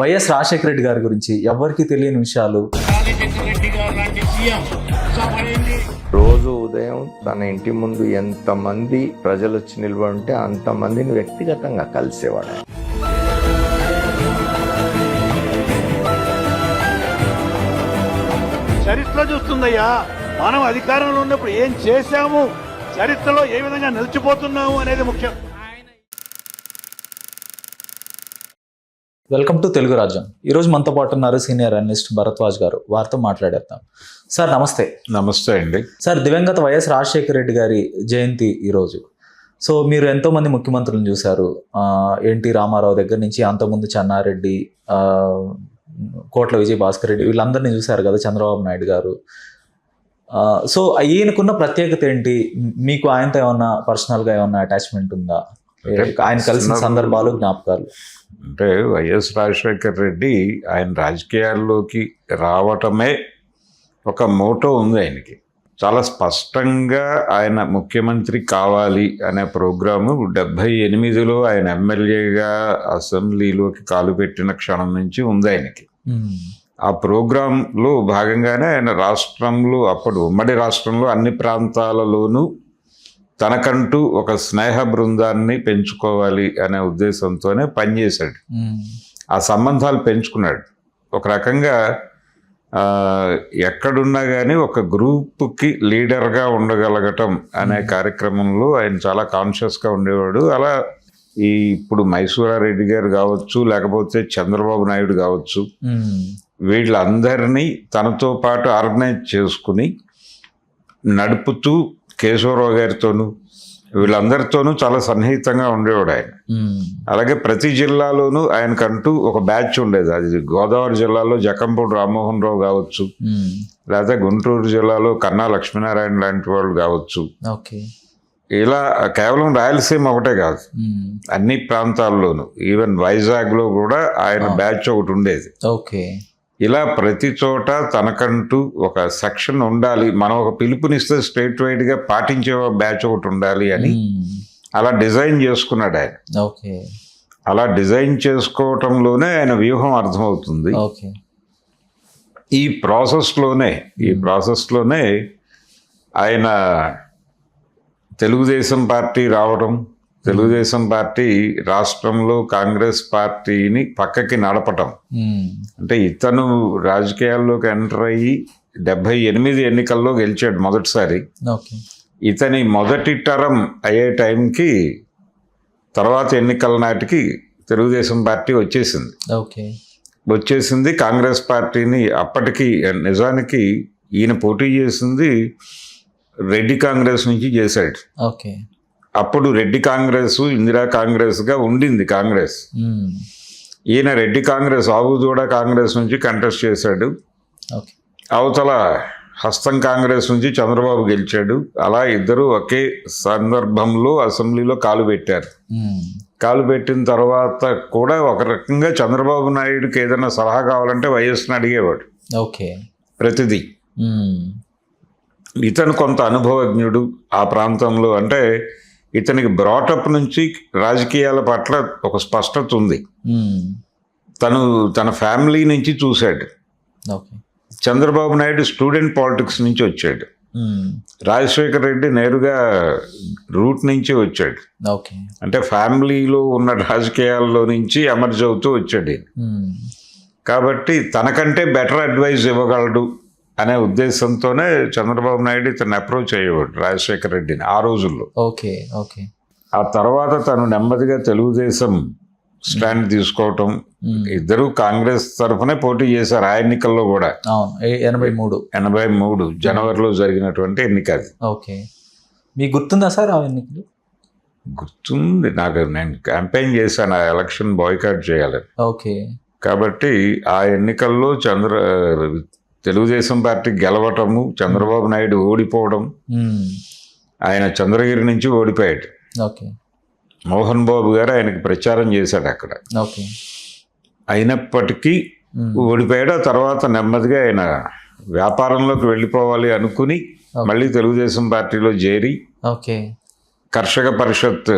YS Rajasekhara Reddy గారి గురించి ఎవరికి తెలియని విషయాలు. రోజు ఉదయం తన ఇంటి ముందు ఎంతమంది ప్రజలు వచ్చి నిలబడి అంతమందిని వ్యక్తిగతంగా కలిసేవాడు. చరిత్ర చూస్తుందయ్యా, మనం అధికారంలో ఉన్నప్పుడు ఏం చేశాము, చరిత్రలో ఏ విధంగా నిలిచిపోతున్నాము అనేది ముఖ్యం. వెల్కమ్ టు తెలుగు రాజ్యం. ఈరోజు మనతో పాటు ఉన్నారు సీనియర్ అనలిస్ట్ భరద్వాజ్ గారు. వారితో మాట్లాడేద్దాం. సార్ నమస్తే. నమస్తే అండి. సార్, దివంగత వైఎస్ రాజశేఖర రెడ్డి గారి జయంతి ఈరోజు. సో మీరు ఎంతోమంది ముఖ్యమంత్రులను చూశారు. ఎన్టీ రామారావు దగ్గర నుంచి అంతకుముందు చెన్నారెడ్డి, కోట్ల విజయ్ భాస్కర్ రెడ్డి, వీళ్ళందరినీ చూశారు కదా, చంద్రబాబు నాయుడు గారు. సో ఈయనకున్న ప్రత్యేకత ఏంటి? మీకు ఆయనతో ఏమన్నా పర్సనల్గా ఏమన్నా అటాచ్మెంట్ ఉందా? ఆయన కలిసిన సందర్భాలు, జ్ఞాపకాలు? అంటే వైఎస్ రాజశేఖర్ రెడ్డి ఆయన రాజకీయాల్లోకి రావటమే ఒక మోటో ఉంది ఆయనకి. చాలా స్పష్టంగా ఆయన ముఖ్యమంత్రి కావాలి అనే ప్రోగ్రాము 78లో ఆయన ఎమ్మెల్యేగా అసెంబ్లీలోకి కాలు పెట్టిన క్షణం నుంచి ఉంది ఆయనకి. ఆ ప్రోగ్రాంలో భాగంగానే ఆయన రాష్ట్రంలో, అప్పుడు ఉమ్మడి రాష్ట్రంలో అన్ని ప్రాంతాలలోనూ తనకంటూ ఒక స్నేహ బృందాన్ని పెంచుకోవాలి అనే ఉద్దేశంతోనే పనిచేశాడు. ఆ సంబంధాలు పెంచుకున్నాడు. ఒక రకంగా ఎక్కడున్నా కానీ ఒక గ్రూప్కి లీడర్గా ఉండగలగటం అనే కార్యక్రమంలో ఆయన చాలా కాన్షియస్గా ఉండేవాడు. అలా ఇప్పుడు మైసూరారెడ్డి గారు కావచ్చు, లేకపోతే చంద్రబాబు నాయుడు కావచ్చు, వీళ్ళందరినీ తనతో పాటు ఆర్గనైజ్ చేసుకుని నడుపుతూ కేశవరావు గారితోనూ వీళ్ళందరితోనూ చాలా సన్నిహితంగా ఉండేవాడు ఆయన. అలాగే ప్రతి జిల్లాలోనూ ఆయనకంటూ ఒక బ్యాచ్ ఉండేది. అది గోదావరి జిల్లాలో జకంపూడి రామ్మోహన్ రావు కావచ్చు, లేకపోతే గుంటూరు జిల్లాలో కన్నా లక్ష్మీనారాయణ లాంటి వాళ్ళు కావచ్చు. ఇలా కేవలం రాయలసీమ ఒకటే కాదు, అన్ని ప్రాంతాల్లోనూ, ఈవెన్ వైజాగ్లో కూడా ఆయన బ్యాచ్ ఒకటి ఉండేది. ఇలా ప్రతి చోట తనకంటూ ఒక సెక్షన్ ఉండాలి, మనం ఒక పిలుపునిస్తే స్టేట్ వైడ్గా పాటించే బ్యాచ్ ఒకటి ఉండాలి అని అలా డిజైన్ చేసుకున్నాడు ఆయన. అలా డిజైన్ చేసుకోవటంలోనే ఆయన వ్యూహం అర్థమవుతుంది. ఈ ప్రాసెస్లోనే ఆయన తెలుగుదేశం పార్టీ రావడం, తెలుగుదేశం పార్టీ రాష్ట్రంలో కాంగ్రెస్ పార్టీని పక్కకి నడపటం. అంటే ఇతను రాజకీయాల్లోకి ఎంటర్ అయ్యి 78 ఎన్నికల్లో గెలిచాడు మొదటిసారి. ఇతని మొదటి టర్మ్ అయ్యే టైంకి తర్వాత ఎన్నికల నాటికి తెలుగుదేశం పార్టీ వచ్చేసింది. కాంగ్రెస్ పార్టీని అప్పటికి, నిజానికి ఈయన పోటీ చేసింది రెడ్డి కాంగ్రెస్ నుంచి చేశాడు. అప్పుడు రెడ్డి కాంగ్రెస్, ఇందిరా కాంగ్రెస్గా ఉండింది కాంగ్రెస్. ఈయన రెడ్డి కాంగ్రెస్, ఆవుదూడ కాంగ్రెస్ నుంచి కంటెస్ట్ చేశాడు. అవతల హస్తం కాంగ్రెస్ నుంచి చంద్రబాబు గెలిచాడు. అలా ఇద్దరు ఒకే సందర్భంలో అసెంబ్లీలో కాలు పెట్టారు. కాలు పెట్టిన తర్వాత కూడా ఒక రకంగా చంద్రబాబు నాయుడుకి ఏదైనా సలహా కావాలంటే వైఎస్ని అడిగేవాడు ప్రతిదీ. ఇతను కొంత అనుభవజ్ఞుడు ఆ ప్రాంతంలో. అంటే ఇతనికి బ్రాటప్ నుంచి రాజకీయాల పట్ల ఒక స్పష్టత ఉంది. తన ఫ్యామిలీ నుంచి చూశాడు. చంద్రబాబు నాయుడు స్టూడెంట్ పాలిటిక్స్ నుంచి వచ్చాడు. రాజశేఖర్ రెడ్డి నేరుగా రూట్ నుంచి వచ్చాడు. అంటే ఫ్యామిలీలో ఉన్న రాజకీయాల్లో నుంచి ఎమర్జ్ అవుతూ వచ్చాడు. కాబట్టి తనకంటే బెటర్ అడ్వైజ్ ఇవ్వగలడు అనే ఉద్దేశంతోనే చంద్రబాబు నాయుడు ఇతను అప్రోచ్ అయ్యేవాడు రాజశేఖర రెడ్డిని ఆ రోజుల్లో. ఆ తర్వాత తను నెమ్మదిగా తెలుగుదేశం స్టాండ్ తీసుకోవటం. ఇద్దరు కాంగ్రెస్ తరఫునే పోటీ చేశారు ఆ ఎన్నికల్లో కూడా. 83 జనవరిలో జరిగినటువంటి ఎన్నిక అది. మీకు గుర్తుందా సార్ ఆ ఎన్నికలు? గుర్తుంది నాకు. నేను క్యాంపెయిన్ చేశాను ఆ ఎలక్షన్ బాయ్కాట్ చేయాలని. కాబట్టి ఆ ఎన్నికల్లో తెలుగుదేశం పార్టీ గెలవటము, చంద్రబాబు నాయుడు ఓడిపోవడం. ఆయన చంద్రగిరి నుంచి ఓడిపోయాడు. మోహన్ బాబు గారు ఆయనకి ప్రచారం చేశాడు అక్కడ. అయినప్పటికీ ఓడిపోయాడు. ఆ తర్వాత నెమ్మదిగా ఆయన వ్యాపారంలోకి వెళ్ళిపోవాలి అనుకుని మళ్ళీ తెలుగుదేశం పార్టీలో చేరి కర్షక పరిషత్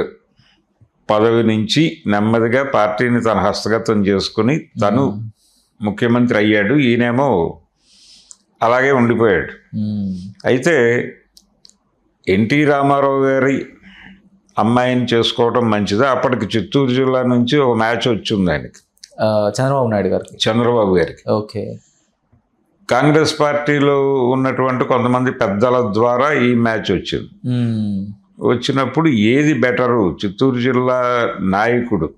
పదవి నుంచి నెమ్మదిగా పార్టీని తన హస్తగతం చేసుకుని తను ముఖ్యమంత్రి అయ్యాడు. ఈయనేమో అలాగే ఉండిపోయాడు. అయితే ఎన్టీ రామారావు గారి అమ్మాయిని చేసుకోవడం మంచిదా? అప్పటికి చిత్తూరు జిల్లా నుంచి ఒక మ్యాచ్ వచ్చింది ఆయనకి, చంద్రబాబు గారికి. ఓకే. కాంగ్రెస్ పార్టీలో ఉన్నటువంటి కొంతమంది పెద్దల ద్వారా ఈ మ్యాచ్ వచ్చింది. వచ్చినప్పుడు ఏది బెటరు? చిత్తూరు జిల్లా నాయకుడు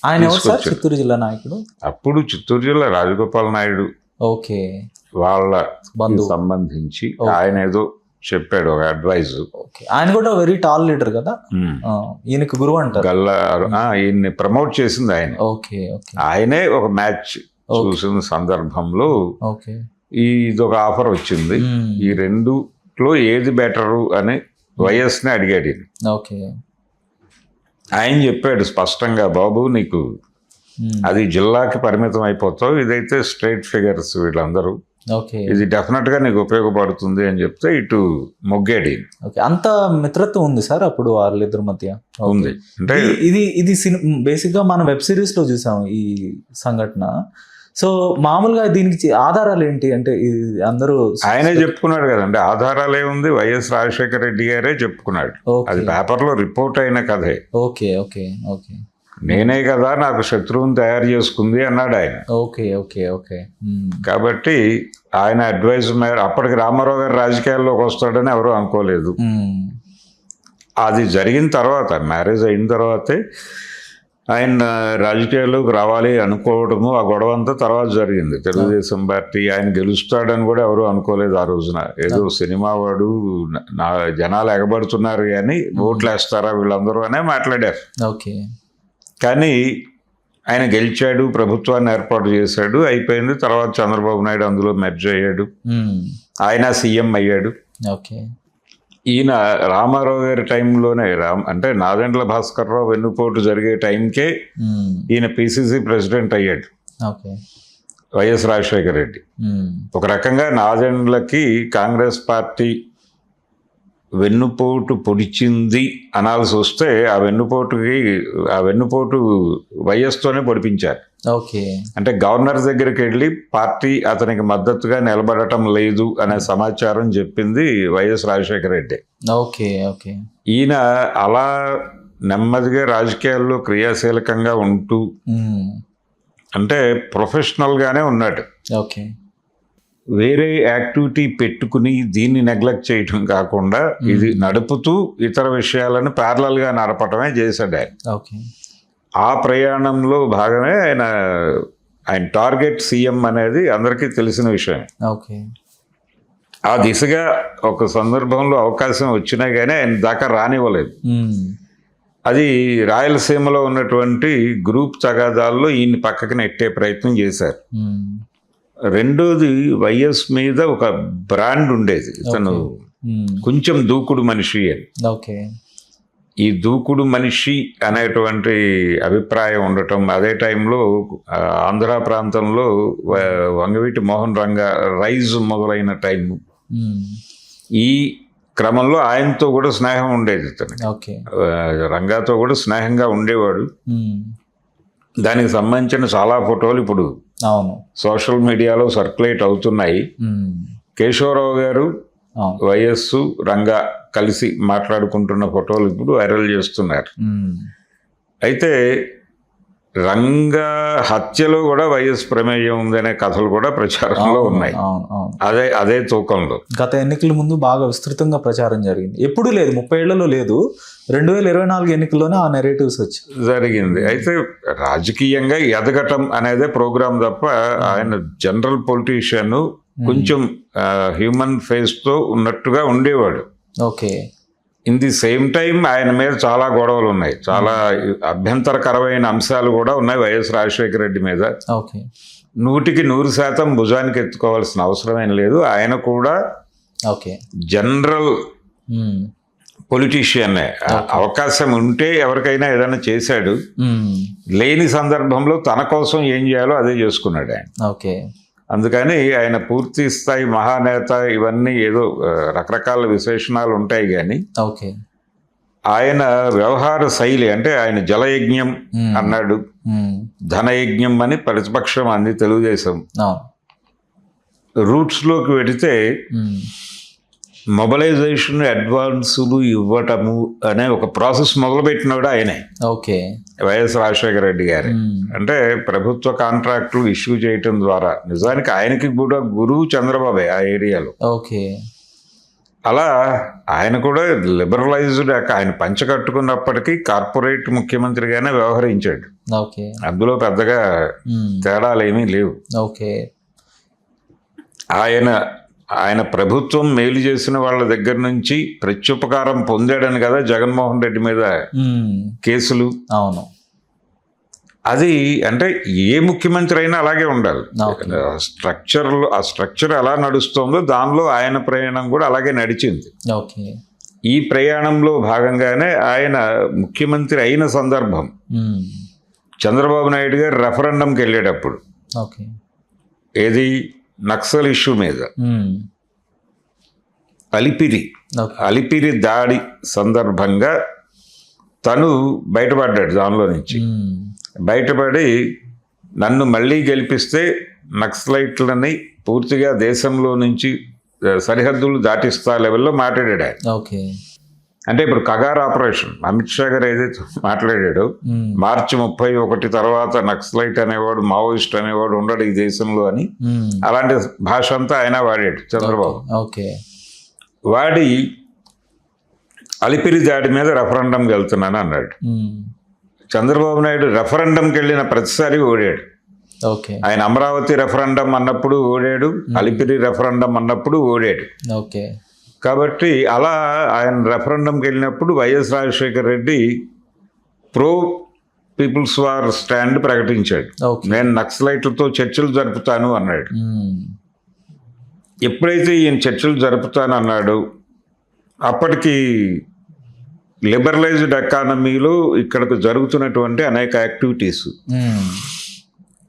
ఆయన ఎవరు సార్? చిత్తూరు జిల్లా నాయకుడు అప్పుడు చిత్తూరు జిల్లా రాజగోపాల్ నాయుడు ఓకే వాళ్ళ సంబంధించి ఆయన ఏదో చెప్పాడు, ఒక అడ్వైజ్. ఆయన కూడా వెరీ టాల్ లీడర్ కదా, ఈయనకి గురువు అంటారు. ఈయన్ని ప్రమోట్ చేసింది ఆయన. ఓకే. ఆయనే ఒక మ్యాచ్ చూసిన సందర్భంలో ఇది ఒక ఆఫర్ వచ్చింది. ఈ రెండులో ఏది బెటరు అని వైఎస్ని అడిగాడు. ఓకే. ఆయన చెప్పాడు స్పష్టంగా, బాబు నీకు అది జిల్లాకి పరిమితం అయిపోతావు, ఇదైతే స్ట్రైట్ ఫిగర్స్ వీళ్ళందరూ, ఇది డెఫినెట్ గా నీకు ఉపయోగపడుతుంది అని చెప్తే ఇటు మొగ్గాడు. అంత మిత్రత్వం ఉంది సార్ అప్పుడు వాళ్ళిద్దరి మధ్య ఉంది. అంటే ఇది బేసిక్ గా మనం వెబ్ సిరీస్ లో చూసాం ఈ సంఘటన. సో మామూలుగా దీనికి ఆధారాలు ఏంటి అంటే అందరూ ఆయనే చెప్పుకున్నాడు కదండి. ఆధారాలు ఏముంది, వైఎస్ రాజశేఖర రెడ్డి గారే చెప్పుకున్నాడు. అది పేపర్లో రిపోర్ట్ అయిన కథే. ఓకే. ఓకే. ఓకే. నేనే కదా నాకు శత్రువుని తయారు చేసుకుంది అన్నాడు ఆయన. ఓకే. ఓకే. ఓకే. కాబట్టి ఆయన అడ్వైజ్ మేర అప్పటికి రామారావు గారు రాజకీయాల్లోకి వస్తాడని ఎవరూ అనుకోలేదు. అది జరిగిన తర్వాత, మ్యారేజ్ అయిన తర్వాతే ఆయన రాజకీయాల్లోకి రావాలి అనుకోవడము, ఆ గొడవ అంతా తర్వాత జరిగింది. తెలుగుదేశం పార్టీ ఆయన గెలుస్తాడని కూడా ఎవరు అనుకోలేదు ఆ రోజున. ఏదో సినిమా వాడు జనాలు ఎగబడుతున్నారు కానీ ఓట్లు వేస్తారా వీళ్ళందరూ అనే మాట్లాడారు. ఓకే. కానీ ఆయన గెలిచాడు, ప్రభుత్వాన్ని ఏర్పాటు చేశాడు, అయిపోయింది. తర్వాత చంద్రబాబు నాయుడు అందులో మెర్జ్ అయ్యాడు, ఆయన సీఎం అయ్యాడు. ఓకే. ఈయన రామారావు గారి టైంలోనే అంటే నాదెండ్ల భాస్కర్ రావు వెన్నుపోటు జరిగే టైంకే ఈయన పిసిసి ప్రెసిడెంట్ అయ్యాడు, వైఎస్ రాజశేఖర రెడ్డి. ఒక రకంగా నాదెండ్లకి కాంగ్రెస్ పార్టీ వెన్నుపోటు పొడిచింది అనాల్సి వస్తే ఆ వెన్నుపోటు వైఎస్తోనే పొడిపించారు. ఓకే. అంటే గవర్నర్ దగ్గరికి వెళ్ళి పార్టీ అతనికి మద్దతుగా నిలబడటం లేదు అనే సమాచారం చెప్పింది YS Rajasekhara Reddy. Okay. Okay. ఈయన అలా నెమ్మదిగా రాజకీయాల్లో క్రియాశీలకంగా ఉంటూ అంటే ప్రొఫెషనల్ గానే ఉన్నాడు. ఓకే. వేరే యాక్టివిటీ పెట్టుకుని దీన్ని నెగ్లెక్ట్ చేయటం కాకుండా ఇది నడుపుతూ ఇతర విషయాలను ప్యారలల్ గా నడపటమే చేశాడు ఆయన. ఓకే. ఆ ప్రయాణంలో భాగమే ఆయన టార్గెట్ సీఎం అనేది అందరికీ తెలిసిన విషయం. ఓకే. ఆ దిశగా ఒక సందర్భంలో అవకాశం వచ్చినా కానీ ఆయన దాకా రానివ్వలేదు. అది రాయలసీమలో ఉన్నటువంటి గ్రూప్ తగాదాల్లో ఈయన పక్కకి నెట్టే ప్రయత్నం చేశారు. రెండోది, వైఎస్ మీద ఒక బ్రాండ్ ఉండేది, ఇతను కొంచెం దూకుడు మనిషి అని. ఓకే. ఈ దూకుడు మనిషి అనేటువంటి అభిప్రాయం ఉండటం, అదే టైంలో ఆంధ్ర ప్రాంతంలో వంగవీటి మోహన్ రంగా రైజ్ మొదలైన టైం, ఈ క్రమంలో ఆయనతో కూడా స్నేహం ఉండేది ఇతనికి. రంగాతో కూడా స్నేహంగా ఉండేవాడు. దానికి సంబంధించిన చాలా ఫోటోలు ఇప్పుడు సోషల్ మీడియాలో సర్క్యులేట్ అవుతున్నాయి. కేశవరావు గారు వైఎస్ రంగా కలిసి మాట్లాడుకుంటున్న ఫోటోలు ఇప్పుడు వైరల్ చేస్తున్నారు. అయితే రంగా హత్యలో కూడా వైఎస్ ప్రమేయం ఉందనే కథలు కూడా ప్రచారంలో ఉన్నాయి. అదే తూకంలో గత ఎన్నికల ముందు బాగా విస్తృతంగా ప్రచారం జరిగింది. ఎప్పుడూ లేదు, 30 ఏళ్లలో లేదు, 2024 ఎన్నికల్లోనే ఆ నెరేటివ్స్ వచ్చి జరిగింది. అయితే రాజకీయంగా ఎదగటం అనేదే ప్రోగ్రాం తప్ప ఆయన జనరల్ పొలిటీషియన్, కొంచెం హ్యూమన్ ఫేస్ తో ఉన్నట్టుగా ఉండేవాడు. Okay. In the same time ఆయన మీద చాలా గొడవలు ఉన్నాయి, చాలా అభ్యంతరకరమైన అంశాలు కూడా ఉన్నాయి వైఎస్ రాజశేఖర రెడ్డి మీద. 100% భుజానికి ఎత్తుకోవాల్సిన అవసరమేం లేదు. ఆయన కూడా జనరల్ పొలిటీషియన్, అవకాశం ఉంటే ఎవరికైనా ఏదైనా చేశాడు, లేని సందర్భంలో తన కోసం ఏం చేయాలో అదే చేసుకున్నాడు ఆయన. అందుకని ఆయన పూర్తి స్థాయి మహానేత ఇవన్నీ ఏదో రకరకాల విశేషణాలు ఉంటాయి కానీ ఆయన వ్యవహార శైలి అంటే ఆయన జలయజ్ఞం అన్నాడు, ధనయజ్ఞం అని ప్రతిపక్షం అంది తెలుగుదేశం. రూట్స్లోకి వెళితే మొబలైజేషన్ అడ్వాన్సులు ఇవ్వటము అనే ఒక ప్రాసెస్ మొదలుపెట్టినవాడు ఆయనే. ఓకే. వైఎస్ రాజశేఖర రెడ్డి గారు అంటే ప్రభుత్వ కాంట్రాక్టులు ఇష్యూ చేయటం ద్వారా నిజానికి ఆయనకి కూడా గురువు చంద్రబాబే ఆ ఏరియాలో. ఓకే. అలా ఆయన కూడా లిబరలైజ్డ్, ఆయన పంచకట్టుకున్నప్పటికీ కార్పొరేట్ ముఖ్యమంత్రిగానే వ్యవహరించాడు. ఓకే. అందులో పెద్దగా తేడాలు ఏమీ లేవు. ఓకే. ఆయన ప్రభుత్వం మేలు చేసిన వాళ్ళ దగ్గర నుంచి ప్రత్యుపకారం పొందాడని కదా జగన్మోహన్ రెడ్డి మీద కేసులు. అవును. అది అంటే ఏ ముఖ్యమంత్రి అయినా అలాగే ఉండాలి. ఆ స్ట్రక్చర్ ఎలా నడుస్తుందో దానిలో ఆయన ప్రయాణం కూడా అలాగే నడిచింది. ఓకే. ఈ ప్రయాణంలో భాగంగానే ఆయన ముఖ్యమంత్రి అయిన సందర్భం చంద్రబాబు నాయుడు గారు రెఫరెండంకి వెళ్ళేటప్పుడు ఓకే. ఏది నక్సల్ ఇష్యూ మీద అలిపిరి దాడి సందర్భంగా తను బయటపడ్డాడు. దానిలో నుంచి బయటపడి నన్ను మళ్ళీ గెలిపిస్తే నక్సలైట్లని పూర్తిగా దేశంలో నుంచి సరిహద్దులు దాటిస్తా లెవెల్లో మాట్లాడాడు ఆయన. ఓకే. అంటే ఇప్పుడు కగార్ ఆపరేషన్ అమిత్ షా గారు ఏదైతే మాట్లాడాడో మార్చి 31 తర్వాత నక్సలైట్ అనేవాడు, మావోయిస్ట్ అనేవాడు ఉండడు ఈ దేశంలో అని, అలాంటి భాష అంతా ఆయన వాడాడు చంద్రబాబు. ఓకే. వాడి అలిపిరి దాడి మీద రెఫరెండంకి వెళ్తున్నాను అన్నాడు. చంద్రబాబు నాయుడు రెఫరెండంకి వెళ్ళిన ప్రతిసారి ఓడాడు. ఓకే. ఆయన అమరావతి రెఫరెండం అన్నప్పుడు ఓడాడు, అలిపిరి రెఫరెండం అన్నప్పుడు ఓడాడు. ఓకే. కాబట్టి అలా ఆయన రెఫరెండంకి వెళ్ళినప్పుడు YS Rajasekhara Reddy pro People's War stand ప్రకటించాడు. నేను నక్సలైట్లతో చర్చలు జరుపుతాను అన్నాడు. ఎప్పుడైతే ఈయన చర్చలు జరుపుతాను అన్నాడు అప్పటికి లిబరలైజ్డ్ ఎకానమీలో ఇక్కడికి జరుగుతున్నటువంటి అనేక యాక్టివిటీస్,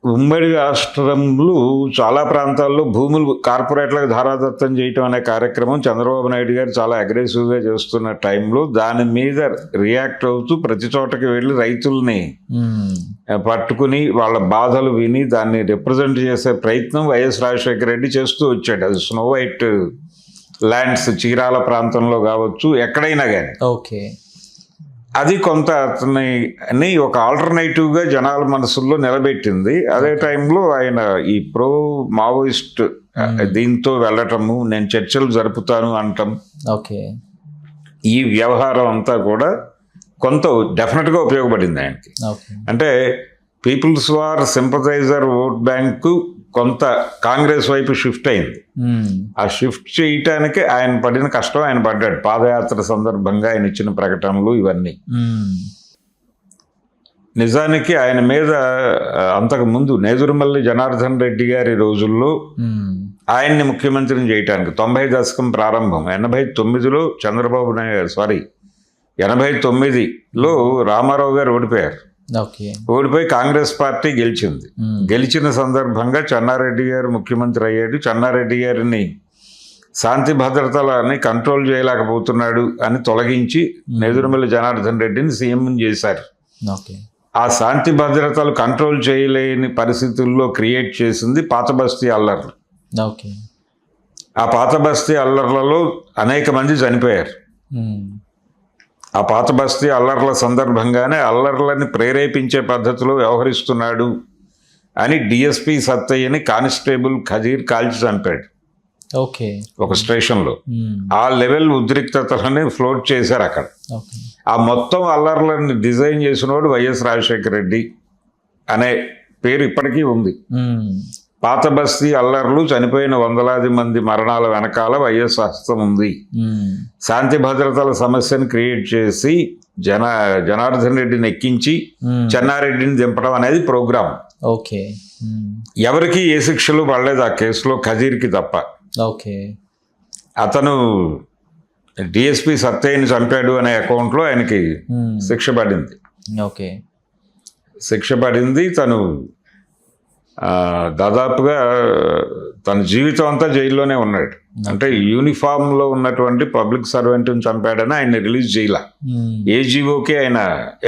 ఉమ్మడి రాష్ట్రంలో చాలా ప్రాంతాల్లో భూములు కార్పొరేట్లకు ధారాదత్తం చేయటం అనే కార్యక్రమం చంద్రబాబు నాయుడు గారు చాలా అగ్రెసివ్గా చేస్తున్న టైంలో దాని మీద రియాక్ట్ అవుతూ ప్రతి చోటకి వెళ్ళి రైతుల్ని పట్టుకుని వాళ్ళ బాధలు విని దాన్ని రిప్రజెంట్ చేసే ప్రయత్నం వైఎస్ రాజశేఖర రెడ్డి చేస్తూ వచ్చాడు. అది స్నో వైట్ ల్యాండ్స్ చీరాల ప్రాంతంలో కావచ్చు, ఎక్కడైనా కానీ. ఓకే. అది కొంత అతని ఒక ఆల్టర్నేటివ్గా జనాల మనసుల్లో నిలబెట్టింది. అదే టైంలో ఆయన ఈ ప్రో మావోయిస్ట్ దీంతో వెళ్ళటము, నేను చర్చలు జరుపుతాను అనటం, ఓకే, ఈ వ్యవహారం అంతా కూడా కొంత డెఫినెట్గా ఉపయోగపడింది ఆయనకి. అంటే People's War sympathiser vote bank కొంత కాంగ్రెస్ వైపు షిఫ్ట్ అయింది. ఆ షిఫ్ట్ చేయటానికి ఆయన పడిన కష్టం ఆయన పడ్డాడు. పాదయాత్ర సందర్భంగా ఆయన ఇచ్చిన ప్రకటనలు ఇవన్నీ. నిజానికి ఆయన మీద అంతకుముందు నేదురుమల్లి జనార్దన్ రెడ్డి గారి రోజుల్లో ఆయన్ని ముఖ్యమంత్రిని చేయటానికి 90 దశకం ప్రారంభం 89లో చంద్రబాబు నాయుడు 89లో రామారావు గారు ఓడిపోయారు. ఓడిపోయి కాంగ్రెస్ పార్టీ గెలిచింది. గెలిచిన సందర్భంగా చెన్నారెడ్డి గారు ముఖ్యమంత్రి అయ్యాడు. చెన్నారెడ్డి గారిని శాంతి భద్రతలని కంట్రోల్ చేయలేకపోతున్నాడు అని తొలగించి నేదురుమల్లి జనార్దన్ రెడ్డిని సీఎం చేశారు. ఆ శాంతి భద్రతలు కంట్రోల్ చేయలేని పరిస్థితుల్లో క్రియేట్ చేసింది పాత బస్తీ అల్లర్లు. ఆ పాత బస్తీ అల్లర్లలో అనేక మంది చనిపోయారు. ఆ పాత బస్తీ అల్లర్ల సందర్భంగానే అల్లర్లని ప్రేరేపించే పద్ధతిలో వ్యవహరిస్తున్నాడు అని డిఎస్పీ సత్తయ్యని కానిస్టేబుల్ ఖజీర్ కాల్చి చంపాడు ఒక స్టేషన్లో. ఆ లెవెల్ ఉద్రిక్తతలని ఫ్లోట్ చేశారు అక్కడ. ఆ మొత్తం అల్లర్లని డిజైన్ చేసినోడు వైఎస్ రాజశేఖర రెడ్డి అనే పేరు ఇప్పటికీ ఉంది. పాత బస్తీ అల్లర్లు, చనిపోయిన వందలాది మంది మరణాల వెనకాల వైఎస్ హస్తం ఉంది. శాంతి భద్రతల సమస్యను క్రియేట్ చేసి జనార్దన్ రెడ్డిని ఎక్కించి చెన్నారెడ్డిని దింపడం అనేది ప్రోగ్రామ్. ఎవరికి ఏ శిక్షలు పడలేదు ఆ కేసులో, ఖజీర్కి తప్ప. అతను డిఎస్పీ సత్తయ్యని చంపాడు అనే అకౌంట్లో ఆయనకి శిక్ష పడింది. తను దాదాపుగా తన జీవితం అంతా జైల్లోనే ఉన్నాడు. అంటే యూనిఫామ్లో ఉన్నటువంటి పబ్లిక్ సర్వెంట్ని చంపాడని ఆయన రిలీజ్ చేయాల. ఏ జీవోకి ఆయన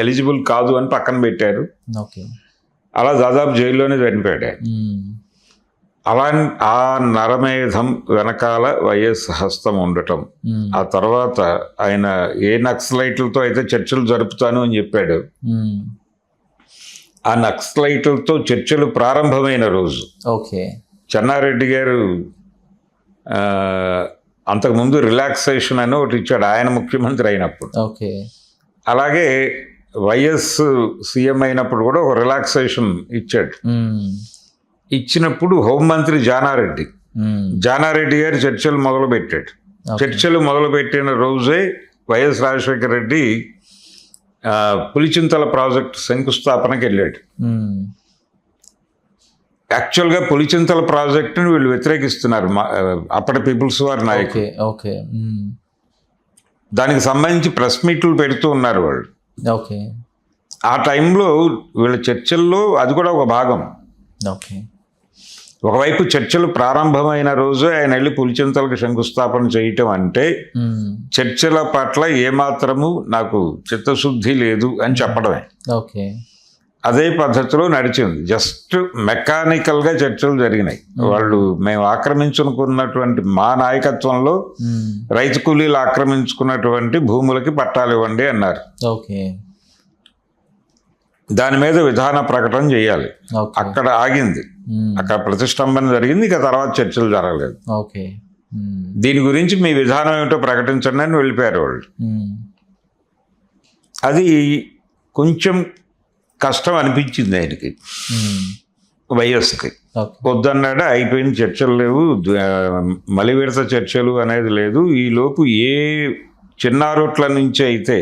ఎలిజిబుల్ కాదు అని పక్కన పెట్టారు. ఓకే. అలా దాదాపు జైల్లోనే చనిపోయాడు ఆయన. అలా ఆ నరమేధం వెనకాల వైఎస్ హస్తం ఉండటం. ఆ తర్వాత ఆయన ఏ నక్సలైట్లతో అయితే చర్చలు జరుపుతాను అని చెప్పాడు, ఆ నక్సలైట్లతో చర్చలు ప్రారంభమైన రోజు ఓకే. చెన్నారెడ్డి గారు అంతకుముందు రిలాక్సేషన్ అని ఒకటి ఇచ్చాడు ఆయన ముఖ్యమంత్రి అయినప్పుడు. ఓకే. అలాగే వైఎస్ సీఎం అయినప్పుడు కూడా ఒక రిలాక్సేషన్ ఇచ్చాడు. ఇచ్చినప్పుడు హోంమంత్రి జానారెడ్డి గారు చర్చలు మొదలుపెట్టాడు. చర్చలు మొదలుపెట్టిన రోజే వైఎస్ రాజశేఖర రెడ్డి పులిచింతల ప్రాజెక్ట్ శంకుస్థాపనకి వెళ్ళాడు. యాక్చువల్గా పులిచింతల ప్రాజెక్టుని వీళ్ళు వ్యతిరేకిస్తున్నారు, అప్పటి పీపుల్స్ వార్ నాయకులు. ఓకే. దానికి సంబంధించి ప్రెస్ మీట్లు పెడుతూ ఉన్నారు వాళ్ళు. ఓకే. ఆ టైంలో వీళ్ళ చర్చల్లో అది కూడా ఒక భాగం. ఓకే. ఒకవైపు చర్చలు ప్రారంభమైన రోజు ఆయన వెళ్ళి పులిచింతలకు శంకుస్థాపన చేయటం అంటే చర్చల పట్ల ఏమాత్రము నాకు చిత్తశుద్ధి లేదు అని చెప్పడమే. ఓకే. అదే పద్ధతిలో నడిచింది. జస్ట్ మెకానికల్గా చర్చలు జరిగినాయి. వాళ్ళు మేము ఆక్రమించుకున్నటువంటి మా నాయకత్వంలో రైతు కూలీలు ఆక్రమించుకున్నటువంటి భూములకి పట్టాలు ఇవ్వండి అన్నారు. ఓకే. దాని మీద విధాన ప్రకటన చేయాలి. అక్కడ ఆగింది, అక్కడ ప్రతిష్టంభన జరిగింది. ఇక తర్వాత చర్చలు జరగలేదు. ఓకే. దీని గురించి మీ విధానం ఏమిటో ప్రకటించండి అని వెళ్ళిపోయారు వాళ్ళు. అది కొంచెం కష్టం అనిపించింది ఆయనకి, వైఎస్కి. వద్దన్నాడు, అయిపోయిన చర్చలు లేవు, మలి విడత చర్చలు అనేది లేదు. ఈలోపు ఏ చిన్నారోట్ల నుంచి అయితే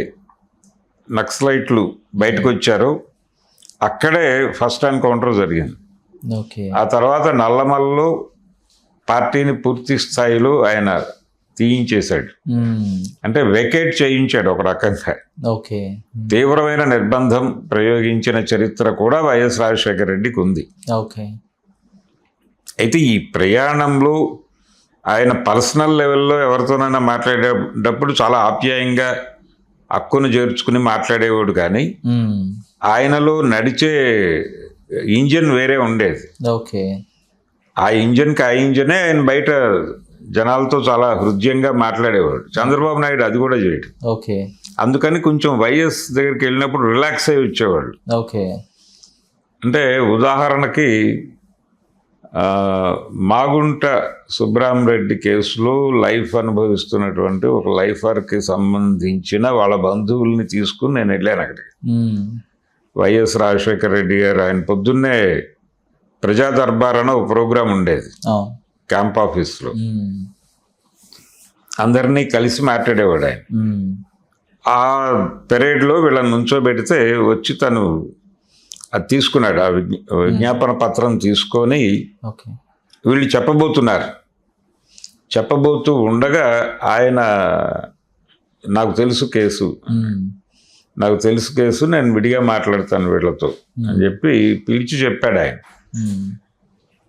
నక్సలైట్లు బయటకు వచ్చారో అక్కడే ఫస్ట్ ఎన్కౌంటర్ జరిగింది. ఆ తర్వాత నల్లమల్లో పార్టీని పూర్తి స్థాయిలో ఆయన తీయించేశాడు. అంటే వెకేట్ చేయించాడు ఒక రకంగా. తీవ్రమైన నిర్బంధం ప్రయోగించిన చరిత్ర కూడా వైఎస్ రాజశేఖర రెడ్డికి ఉంది. అయితే ఈ ప్రయాణంలో ఆయన పర్సనల్ లెవెల్లో ఎవరితోనైనా మాట్లాడేటప్పుడు చాలా ఆప్యాయంగా హక్కును చేర్చుకుని మాట్లాడేవాడు, కానీ ఆయనలో నడిచే ఇంజన్ వేరే ఉండేది. ఆ ఇంజనే ఆయన బయట జనాలతో చాలా హృదయంగా మాట్లాడేవాడు. చంద్రబాబు నాయుడు అది కూడా చేయడు. అందుకని కొంచెం వైఎస్ దగ్గరికి వెళ్ళినప్పుడు రిలాక్స్ అయి వచ్చేవాళ్ళు. అంటే ఉదాహరణకి మాగుంట సుబ్రహ్మరెడ్డి కేసులో లైఫ్ అనుభవిస్తున్నటువంటి ఒక లైఫర్కి సంబంధించిన వాళ్ళ బంధువుల్ని తీసుకుని నేను వెళ్ళాను అక్కడికి. వైఎస్ రాజశేఖర రెడ్డి గారు ఆయన పొద్దున్నే ప్రజా దర్బార్ అనే ఒక ప్రోగ్రాం ఉండేది క్యాంప్ ఆఫీస్లో. అందరినీ కలిసి మాట్లాడేవాడు ఆయన. ఆ పెరేడ్లో వీళ్ళని నుంచోబెడితే వచ్చి తను అది తీసుకున్నాడు. ఆ విజ్ఞాపన పత్రం తీసుకొని వీళ్ళు చెప్పబోతూ ఉండగా ఆయన నాకు తెలుసు కేసు, నేను విడిగా మాట్లాడతాను వీళ్ళతో అని చెప్పి పిలిచి చెప్పాడు ఆయన.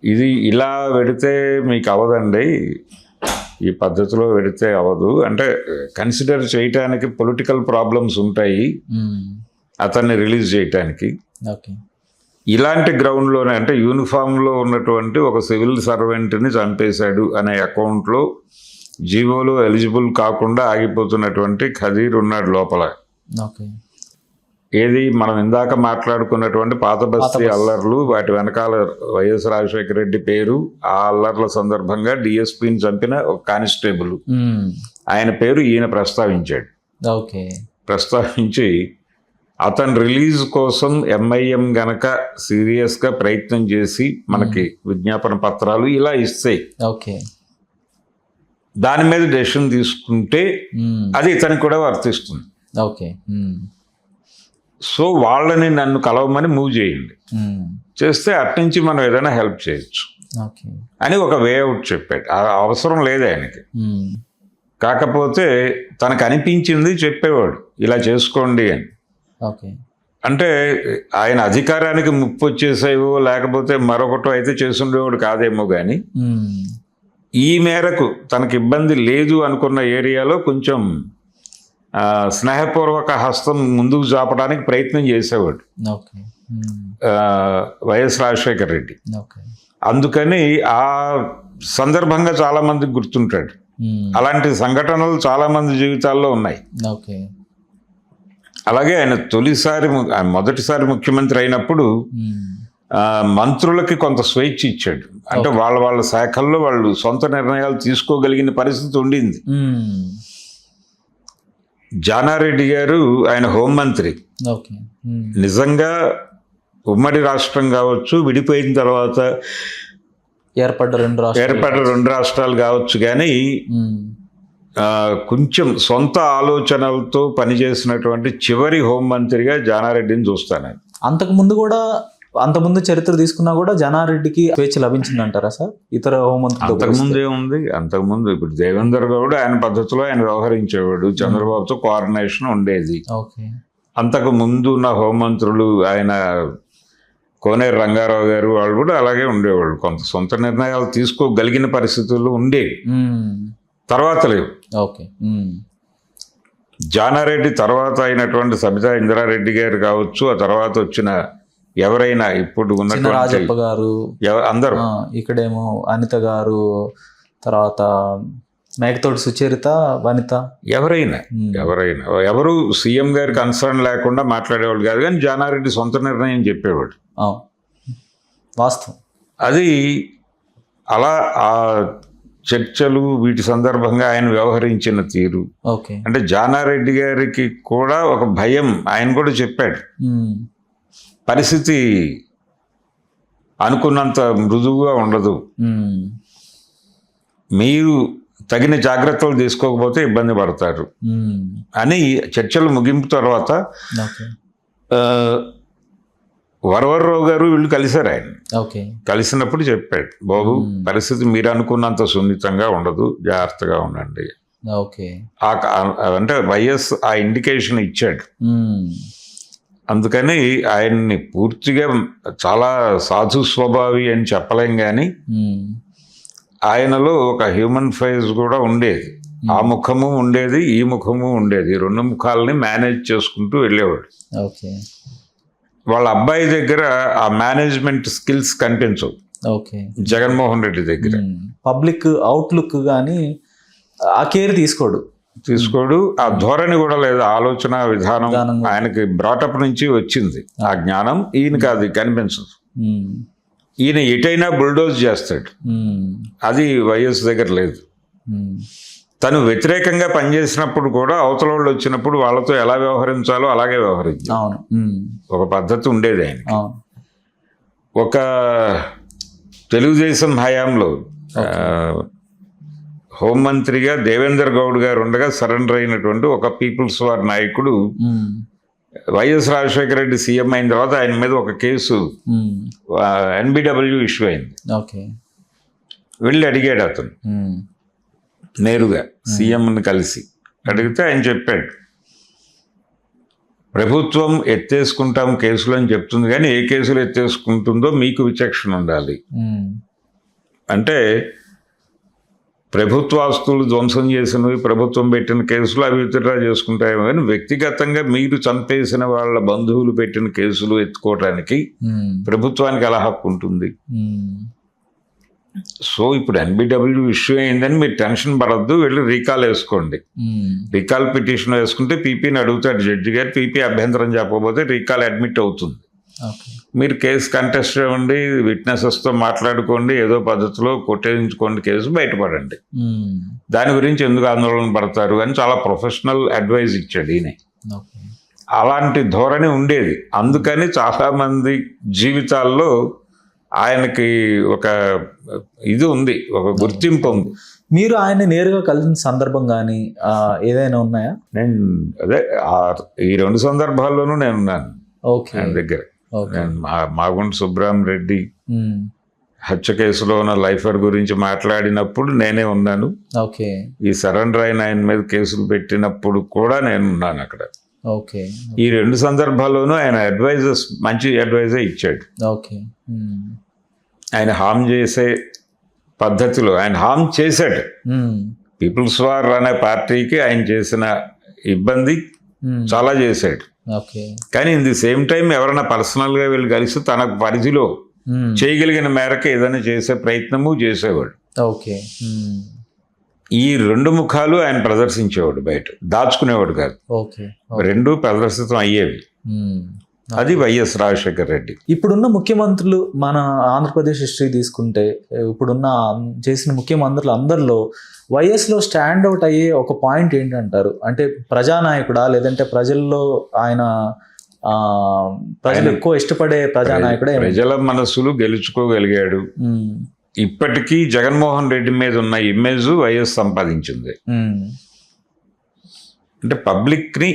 ఇది ఇలా పెడితే మీకు అవ్వదండి, ఈ పద్ధతిలో పెడితే అవ్వదు, అంటే కన్సిడర్ చేయటానికి పొలిటికల్ ప్రాబ్లమ్స్ ఉంటాయి అతన్ని రిలీజ్ చేయటానికి. ఇలాంటి గ్రౌండ్లోనే, అంటే యూనిఫామ్లో ఉన్నటువంటి ఒక సివిల్ సర్వెంట్ని చంపేశాడు అనే అకౌంట్లో జీవోలో ఎలిజిబుల్ కాకుండా ఆగిపోతున్నటువంటి ఖదీర్ ఉన్నాడు లోపల. ఏది మనం ఇందాక మాట్లాడుకున్నటువంటి పాత బస్తీ అల్లర్లు, వాటి వెనకాల వైఎస్ రాజశేఖర రెడ్డి పేరు, ఆ అల్లర్ల సందర్భంగా డిఎస్పీని చంపిన ఒక కానిస్టేబుల్ ఆయన పేరు ఈయన ప్రస్తావించాడు. ప్రస్తావించి అతని రిలీజ్ కోసం ఎంఐఎం గనక సీరియస్గా ప్రయత్నం చేసి మనకి విజ్ఞాపన పత్రాలు ఇలా ఇస్తాయి, దాని మీద డెసిషన్ తీసుకుంటే అది ఇతనికి కూడా వర్తిస్తుంది. సో వాళ్ళని నన్ను కలవమని మూవ్ చేయండి, చేస్తే అట్నుంచి మనం ఏదైనా హెల్ప్ చేయొచ్చు అని ఒక వే అవుట్ చెప్పాడు. అవసరం లేదు ఆయనకి, కాకపోతే తనకు అనిపించింది చెప్పేవాడు, ఇలా చేసుకోండి అని. అంటే ఆయన అధికారానికి ముప్పు వచ్చేసేవో లేకపోతే మరొకటో అయితే చేసుండేవాడు కాదేమో కానీ ఈ మేరకు తనకు ఇబ్బంది లేదు అనుకున్న ఏరియాలో కొంచెం స్నేహపూర్వక హస్తం ముందుకు చాపడానికి ప్రయత్నం చేసేవాడు okay YS Rajasekhara Reddy. Okay అందుకని ఆ సందర్భంగా చాలా మందికి గుర్తుంటాడు. అలాంటి సంఘటనలు చాలా మంది జీవితాల్లో ఉన్నాయి. ఓకే అలాగే ఆయన మొదటిసారి ముఖ్యమంత్రి అయినప్పుడు మంత్రులకి కొంత స్వేచ్ఛ ఇచ్చాడు. అంటే వాళ్ళ శాఖల్లో వాళ్ళు సొంత నిర్ణయాలు తీసుకోగలిగిన పరిస్థితి ఉండింది. జానారెడ్డి గారు ఆయన హోంమంత్రి. ఓకే నిజంగా ఉమ్మడి రాష్ట్రం కావచ్చు, విడిపోయిన తర్వాత ఏర్పడ్డ రెండు రాష్ట్రాలు కావచ్చు, కానీ కొంచెం సొంత ఆలోచనలతో పనిచేసినటువంటి చివరి హోంమంత్రిగా జానారెడ్డిని చూస్తాను. అంతకుముందు చరిత్ర తీసుకున్నా కూడా జానారెడ్డికి స్వేచ్ఛ లభించిందంటారా సార్ ఇతర హోంమంత్రులు? అంతకుముందు ఏముంది, అంతకుముందు ఇప్పుడు దేవేందర్ గౌడ్ ఆయన పద్ధతిలో ఆయన వ్యవహరించేవాడు. చంద్రబాబుతో కోఆర్డినేషన్ ఉండేది. అంతకు ముందు ఉన్న హోంమంత్రులు ఆయన కోనేరు రంగారావు గారు వాళ్ళు కూడా అలాగే ఉండేవాళ్ళు. కొంత సొంత నిర్ణయాలు తీసుకోగలిగిన పరిస్థితుల్లో ఉండేవి. తర్వాత లేవు. ఓకే జానారెడ్డి తర్వాత అయినటువంటి సబితా ఇంద్రారెడ్డి గారు కావచ్చు, ఆ తర్వాత వచ్చిన ఎవరైనా ఇప్పుడు ఉన్నటువంటి రాజప్ప గారు అందరూ, ఇక్కడేమో అనిత గారు, తర్వాత మేకతోటి సుచరిత, వనిత, ఎవరు సీఎం గారి కన్సర్న్ లేకుండా మాట్లాడేవాళ్ళు కాదు. కానీ జానారెడ్డి సొంత నిర్ణయం చెప్పేవాడు. వాస్తవం. అది అలా ఆ చర్చలు వీటి సందర్భంగా ఆయన వ్యవహరించిన తీరు. అంటే జానారెడ్డి గారికి కూడా ఒక భయం, ఆయన కూడా చెప్పాడు, పరిస్థితి అనుకున్నంత మృదువుగా ఉండదు, మీరు తగిన జాగ్రత్తలు తీసుకోకపోతే ఇబ్బంది పడతారు అని చర్చలు ముగింపు తర్వాత వరవర్రావు గారు వీళ్ళు కలిశారు. ఆయన కలిసినప్పుడు చెప్పాడు, బాబు పరిస్థితి మీరు అనుకున్నంత సున్నితంగా ఉండదు, జాగ్రత్తగా ఉండండి. అంటే వైఎస్ ఆ ఇండికేషన్ ఇచ్చాడు. అందుకని ఆయన్ని పూర్తిగా చాలా సాధు స్వభావి అని చెప్పలేం, కానీ ఆయనలో ఒక హ్యూమన్ ఫేస్ కూడా ఉండేది. ఆ ముఖము ఉండేది, ఈ ముఖము ఉండేది. రెండు ముఖాలని మేనేజ్ చేసుకుంటూ వెళ్ళేవాడు. వాళ్ళ అబ్బాయి దగ్గర ఆ మేనేజ్మెంట్ స్కిల్స్ కనిపించవు. జగన్మోహన్ రెడ్డి దగ్గర పబ్లిక్ అవుట్లుక్ కానీ ఆ కేర్ తీసుకోడు, ఆ ధోరణి కూడా లేదు. ఆలోచన విధానం ఆయనకి బ్రాటప్ నుంచి వచ్చింది. ఆ జ్ఞానం ఈయనకి అది కనిపించదు. ఈయన ఎటైనా బుల్డోజ్ చేస్తాడు, అది వైఎస్ దగ్గర లేదు. తను వ్యతిరేకంగా పనిచేసినప్పుడు కూడా అవతల వాళ్ళు వచ్చినప్పుడు వాళ్ళతో ఎలా వ్యవహరించాలో అలాగే వ్యవహరించాలి. ఒక పద్ధతి ఉండేది ఆయనకి. ఒక తెలుగుదేశం హయాంలో హోంమంత్రిగా దేవేందర్ గౌడ్ గారు ఉండగా సరెండర్ అయినటువంటి ఒక పీపుల్స్ వార్ నాయకుడు వైఎస్ రాజశేఖర రెడ్డి సీఎం అయిన తర్వాత ఆయన మీద ఒక కేసు NBW ఇష్యూ అయింది. వెళ్ళి అడిగాడు అతను నేరుగా సీఎంని కలిసి. అడిగితే ఆయన చెప్పాడు, ప్రభుత్వం ఎత్తేసుకుంటాం కేసులు అని చెప్తుంది, కానీ ఏ కేసులు ఎత్తేసుకుంటుందో మీకు విచక్షణ ఉండాలి. అంటే ప్రభుత్వాస్తులు ధ్వంసం చేసినవి, ప్రభుత్వం పెట్టిన కేసులు అవి విత్డ్రా చేసుకుంటాయేమో, కానీ వ్యక్తిగతంగా మీరు చంపేసిన వాళ్ళ బంధువులు పెట్టిన కేసులు ఎత్తుకోవడానికి ప్రభుత్వానికి ఎలా హక్కు ఉంటుంది? సో ఇప్పుడు NBW ఇష్యూ అయిందని మీరు టెన్షన్ పడద్దు, వెళ్ళి రీకాల్ వేసుకోండి. రీకాల్ పిటిషన్ వేసుకుంటే పీపీని అడుగుతాడు జడ్జి గారు. పీపీ అభ్యంతరం చెప్పకపోతే రీకాల్ అడ్మిట్ అవుతుంది. మీరు కేసు కంటెస్ట్ చేయండి, విట్నెసెస్తో మాట్లాడుకోండి, ఏదో పద్ధతిలో కొట్టేయించుకోండి, కేసు బయటపడండి. దాని గురించి ఎందుకు ఆందోళన పడతారు అని చాలా ప్రొఫెషనల్ అడ్వైజ్ ఇచ్చాడు ఈయన. అలాంటి ధోరణి ఉండేది. అందుకని చాలామంది జీవితాల్లో ఆయనకి ఒక ఇది ఉంది, ఒక గుర్తింపు ఉంది. మీరు ఆయన నేరుగా కలిసిన సందర్భం కానీ ఏదైనా ఉన్నాయా? నేను అదే ఈ రెండు సందర్భాల్లోనూ నేను ఉన్నాను ఆయన దగ్గర. మాగుంట సుబ్రహ్మరెడ్డి హత్య కేసులో ఉన్న లైఫర్ గురించి మాట్లాడినప్పుడు నేనే ఉన్నాను. ఈ సరెండర్ అయిన ఆయన మీద కేసులు పెట్టినప్పుడు కూడా నేను ఉన్నాను అక్కడ. ఓకే. ఈ 2 సందర్భాల్లోనూ ఆయన మంచి అడ్వైజే ఇచ్చాడు. ఓకే. ఆయన హామ్ చేసే పద్ధతిలో ఆయన హామ్ చేశాడు. పీపుల్స్ వార్ అనే పార్టీకి ఆయన చేసిన ఇబ్బంది చాలా చేశాడు. ఓకే. కానీ ఇన్ ది సేమ్ టైం ఎవరైనా పర్సనల్గా వీళ్ళు కలిసి తన పరిధిలో చేయగలిగిన మేరకు ఏదైనా చేసే ప్రయత్నము చేసేవాడు. ఓకే. ఈ 2 ముఖాలు ఆయన ప్రదర్శించేవాడు, బయట దాచుకునేవాడు కాదు. ఓకే. 2 ప్రదర్శితం అయ్యేవి. అది వైఎస్ రాజశేఖర్ రెడ్డి. ఇప్పుడున్న ముఖ్యమంత్రులు మన ఆంధ్రప్రదేశ్ హిస్టరీ తీసుకుంటే ఇప్పుడున్న చేసిన ముఖ్యమంత్రులు అందరిలో వైఎస్లో స్టాండ్ అవుట్ అయ్యే ఒక పాయింట్ ఏంటంటారు? అంటే ప్రజానాయకుడా, లేదంటే ప్రజల్లో ఆయన ప్రజలు ఎక్కువ ఇష్టపడే ప్రజానాయకుడే? ప్రజల మనసులు గెలుచుకోగలిగాడు. ఇప్పటికీ జగన్మోహన్ రెడ్డి మీద ఉన్న ఇమేజ్ వైఎస్ సంపాదించింది. అంటే పబ్లిక్ని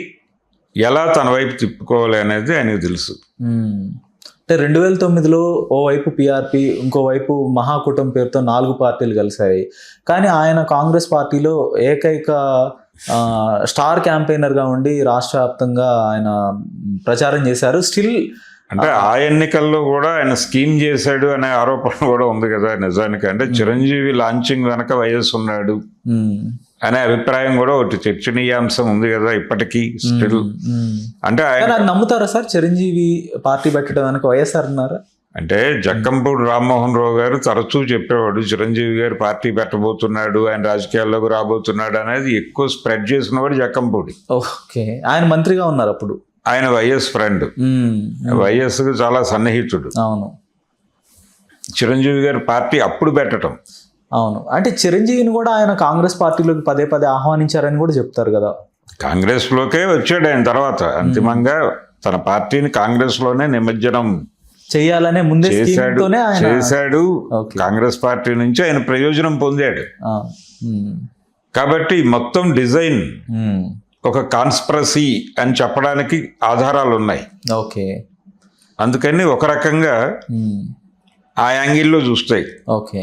ఎలా తన వైపు తిప్పుకోవాలి అనేది ఆయనకు తెలుసు. అంటే 2009లో ఓవైపు పిఆర్పి, ఇంకోవైపు మహాకూటమి పేరుతో 4 పార్టీలు కలిశాయి. కానీ ఆయన కాంగ్రెస్ పార్టీలో ఏకైక స్టార్ క్యాంపెయినర్గా ఉండి రాష్ట్ర వ్యాప్తంగా ఆయన ప్రచారం చేశారు. స్టిల్ అంటే ఆ ఎన్నికల్లో కూడా ఆయన స్కీమ్ చేశాడు అనే ఆరోపణ కూడా ఉంది కదా నిజానికి. అంటే చిరంజీవి లాంచింగ్ వెనక వైఎస్ ఉన్నాడు అనే అభిప్రాయం కూడా ఒకటి చర్చనీయాంశం ఉంది కదా ఇప్పటికీ స్టిల్. అంటే ఆయన నమ్ముతారా సార్ చిరంజీవి పార్టీ పెట్టడం వెనక వైఎస్ఆర్ ఉన్నారా? అంటే జక్కంపూడి రామ్మోహన్ రావు గారు తరచూ చెప్పేవాడు చిరంజీవి గారు పార్టీ పెట్టబోతున్నాడు, ఆయన రాజకీయాల్లోకి రాబోతున్నాడు అనేది ఎక్కువ స్ప్రెడ్ చేసినవాడు జక్కంపూడి. ఓకే. ఆయన మంత్రిగా ఉన్నారు అప్పుడు. ఆయన వైఎస్ ఫ్రెండ్, వైఎస్కి చాలా సన్నిహితుడు. అవును. చిరంజీవి గారి పార్టీ అప్పుడు పెట్టడం. అవును. అంటే చిరంజీవిని కూడా ఆయన కాంగ్రెస్ పార్టీలోకి పదే ఆహ్వానించారని కూడా చెప్తారు కదా. కాంగ్రెస్లోకే వచ్చాడు ఆయన తర్వాత. అంతిమంగా తన పార్టీని కాంగ్రెస్లోనే నిమజ్జనం చేయాలనే ముందే చేశాడు. కాంగ్రెస్ పార్టీ నుంచి ఆయన ప్రయోజనం పొందాడు. కాబట్టి మొత్తం డిజైన్ ఒక కాన్స్పిరసీ అని చెప్పడానికి ఆధారాలు ఉన్నాయి. ఓకే. అందుకని ఒక రకంగా ఆ యాంగిల్లో చూస్తాయి. ఓకే.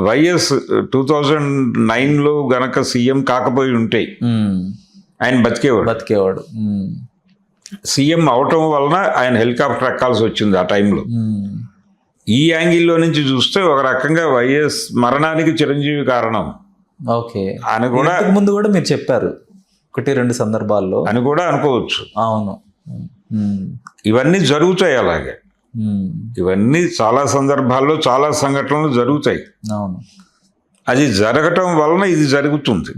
వైఎస్ 2009లో గనక సీఎం కాకపోయి ఉంటే ఆయన బతికేవాడు. సీఎం అవటం వలన ఆయన హెలికాప్టర్ ఎక్కాల్సి వచ్చింది ఆ టైంలో. ఈ యాంగిల్లో నుంచి చూస్తే ఒక రకంగా వైఎస్ మరణానికి చిరంజీవి కారణం. ఓకే. అని కూడా ముందు కూడా మీరు చెప్పారు 1-2 సందర్భాల్లో అని కూడా అనుకోవచ్చు. అవును. ఇవన్నీ జరుగుతాయి. అలాగే ఇవన్నీ చాలా సందర్భాల్లో చాలా సంఘటనలు జరుగుతాయి. అవును. అది జరగటం వలన ఇది జరుగుతుంది.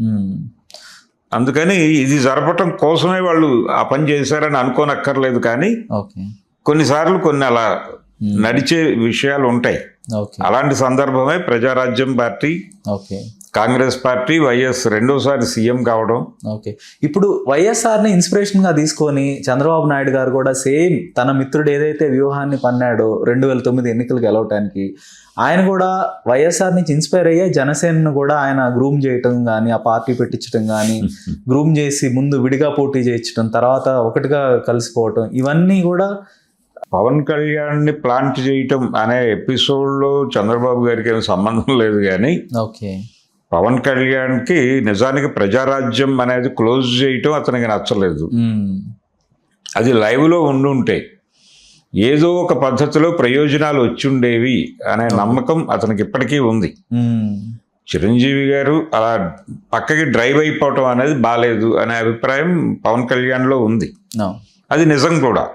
అందుకని ఇది జరపటం కోసమే వాళ్ళు ఆ పని చేశారని అనుకోనక్కర్లేదు. కానీ కొన్నిసార్లు కొన్ని అలా నడిచే విషయాలు ఉంటాయి. అలాంటి సందర్భమే Praja Rajyam party, Congress party, YS రెండోసారి సీఎం కావడం. ఓకే. ఇప్పుడు వైఎస్ఆర్ని ఇన్స్పిరేషన్గా తీసుకొని చంద్రబాబు నాయుడు గారు కూడా సేమ్ తన మిత్రుడు ఏదైతే వ్యూహాన్ని పన్నాడో 2009 ఎన్నికలు గెలవటానికి, ఆయన కూడా వైఎస్ఆర్ నుంచి ఇన్స్పైర్ అయ్యే జనసేనను కూడా ఆయన గ్రూమ్ చేయటం కానీ, ఆ పార్టీ పెట్టించడం కానీ, గ్రూమ్ చేసి ముందు విడిగా పోటీ చేయించడం, తర్వాత ఒకటిగా కలిసిపోవటం, ఇవన్నీ కూడా పవన్ కళ్యాణ్ని ప్లాంట్ చేయటం అనే ఎపిసోడ్లో చంద్రబాబు గారికి ఏమి సంబంధం లేదు. కానీ పవన్ కళ్యాణ్కి నిజానికి ప్రజారాజ్యం అనేది క్లోజ్ చేయటం అతనికి నచ్చలేదు. అది లైవ్లో ఉండుంటే ఏదో ఒక పద్ధతిలో ప్రయోజనాలు వచ్చుండేవి అనే నమ్మకం అతనికి ఇప్పటికీ ఉంది. చిరంజీవి గారు అలా పక్కకి డ్రైవ్ అయిపోవటం అనేది బాలేదు అనే అభిప్రాయం పవన్ కళ్యాణ్లో ఉంది. అది నిజం కూడా.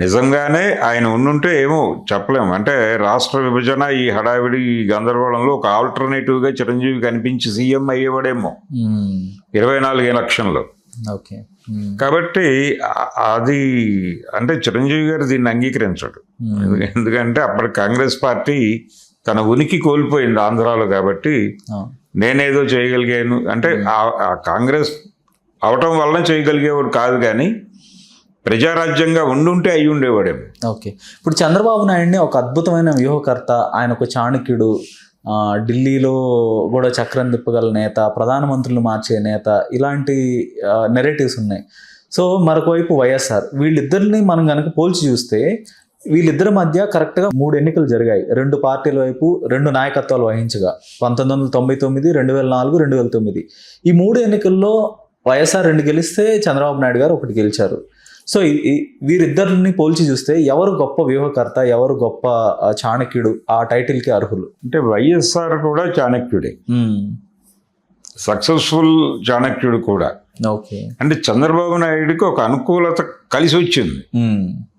నిజంగానే ఆయన ఉండుంటే ఏమో చెప్పలేము. అంటే రాష్ట్ర విభజన, ఈ హడావిడి, ఈ గందరగోళంలో ఒక ఆల్టర్నేటివ్గా చిరంజీవి కనిపించి సీఎం అయ్యేవాడేమో 24 ఎలక్షన్లో. కాబట్టి అది అంటే చిరంజీవి గారు దీన్ని అంగీకరించాడు. ఎందుకంటే అప్పటి కాంగ్రెస్ పార్టీ తన ఉనికి కోల్పోయింది ఆంధ్రాలో. కాబట్టి నేనేదో చేయగలిగాను అంటే ఆ కాంగ్రెస్ అవటం వలన చేయగలిగేవాడు కాదు, కానీ ప్రజారాజ్యంగా ఉండుంటే అయ్యి ఉండేవాడేమో. ఓకే. ఇప్పుడు చంద్రబాబు నాయుడిని ఒక అద్భుతమైన వ్యూహకర్త, ఆయన ఒక చాణక్యుడు, ఢిల్లీలో కూడా చక్రం తిప్పగల నేత, ప్రధానమంత్రులు మార్చే నేత, ఇలాంటి నెరేటివ్స్ ఉన్నాయి. సో మరొకవైపు వైఎస్ఆర్, వీళ్ళిద్దరిని మనం కనుక పోల్చి చూస్తే వీళ్ళిద్దరి మధ్య కరెక్ట్గా 3 ఎన్నికలు జరిగాయి. 2 పార్టీల వైపు 2 నాయకత్వాలు వహించగా 1999, 2004, 2009. ఈ 3 ఎన్నికల్లో వైఎస్ఆర్ 2 గెలిస్తే చంద్రబాబు నాయుడు గారు 1 గెలిచారు. సో వీరిద్దరిని పోల్చి చూస్తే ఎవరు గొప్ప వ్యూహకర్త, ఎవరు గొప్ప చాణక్యుడు ఆ టైటిల్కి అర్హులు? అంటే వైఎస్ఆర్ కూడా చాణక్యుడే, సక్సెస్ఫుల్ చాణక్యుడు కూడా. ఓకే. అంటే చంద్రబాబు నాయుడికి ఒక అనుకూలత కలిసి వచ్చింది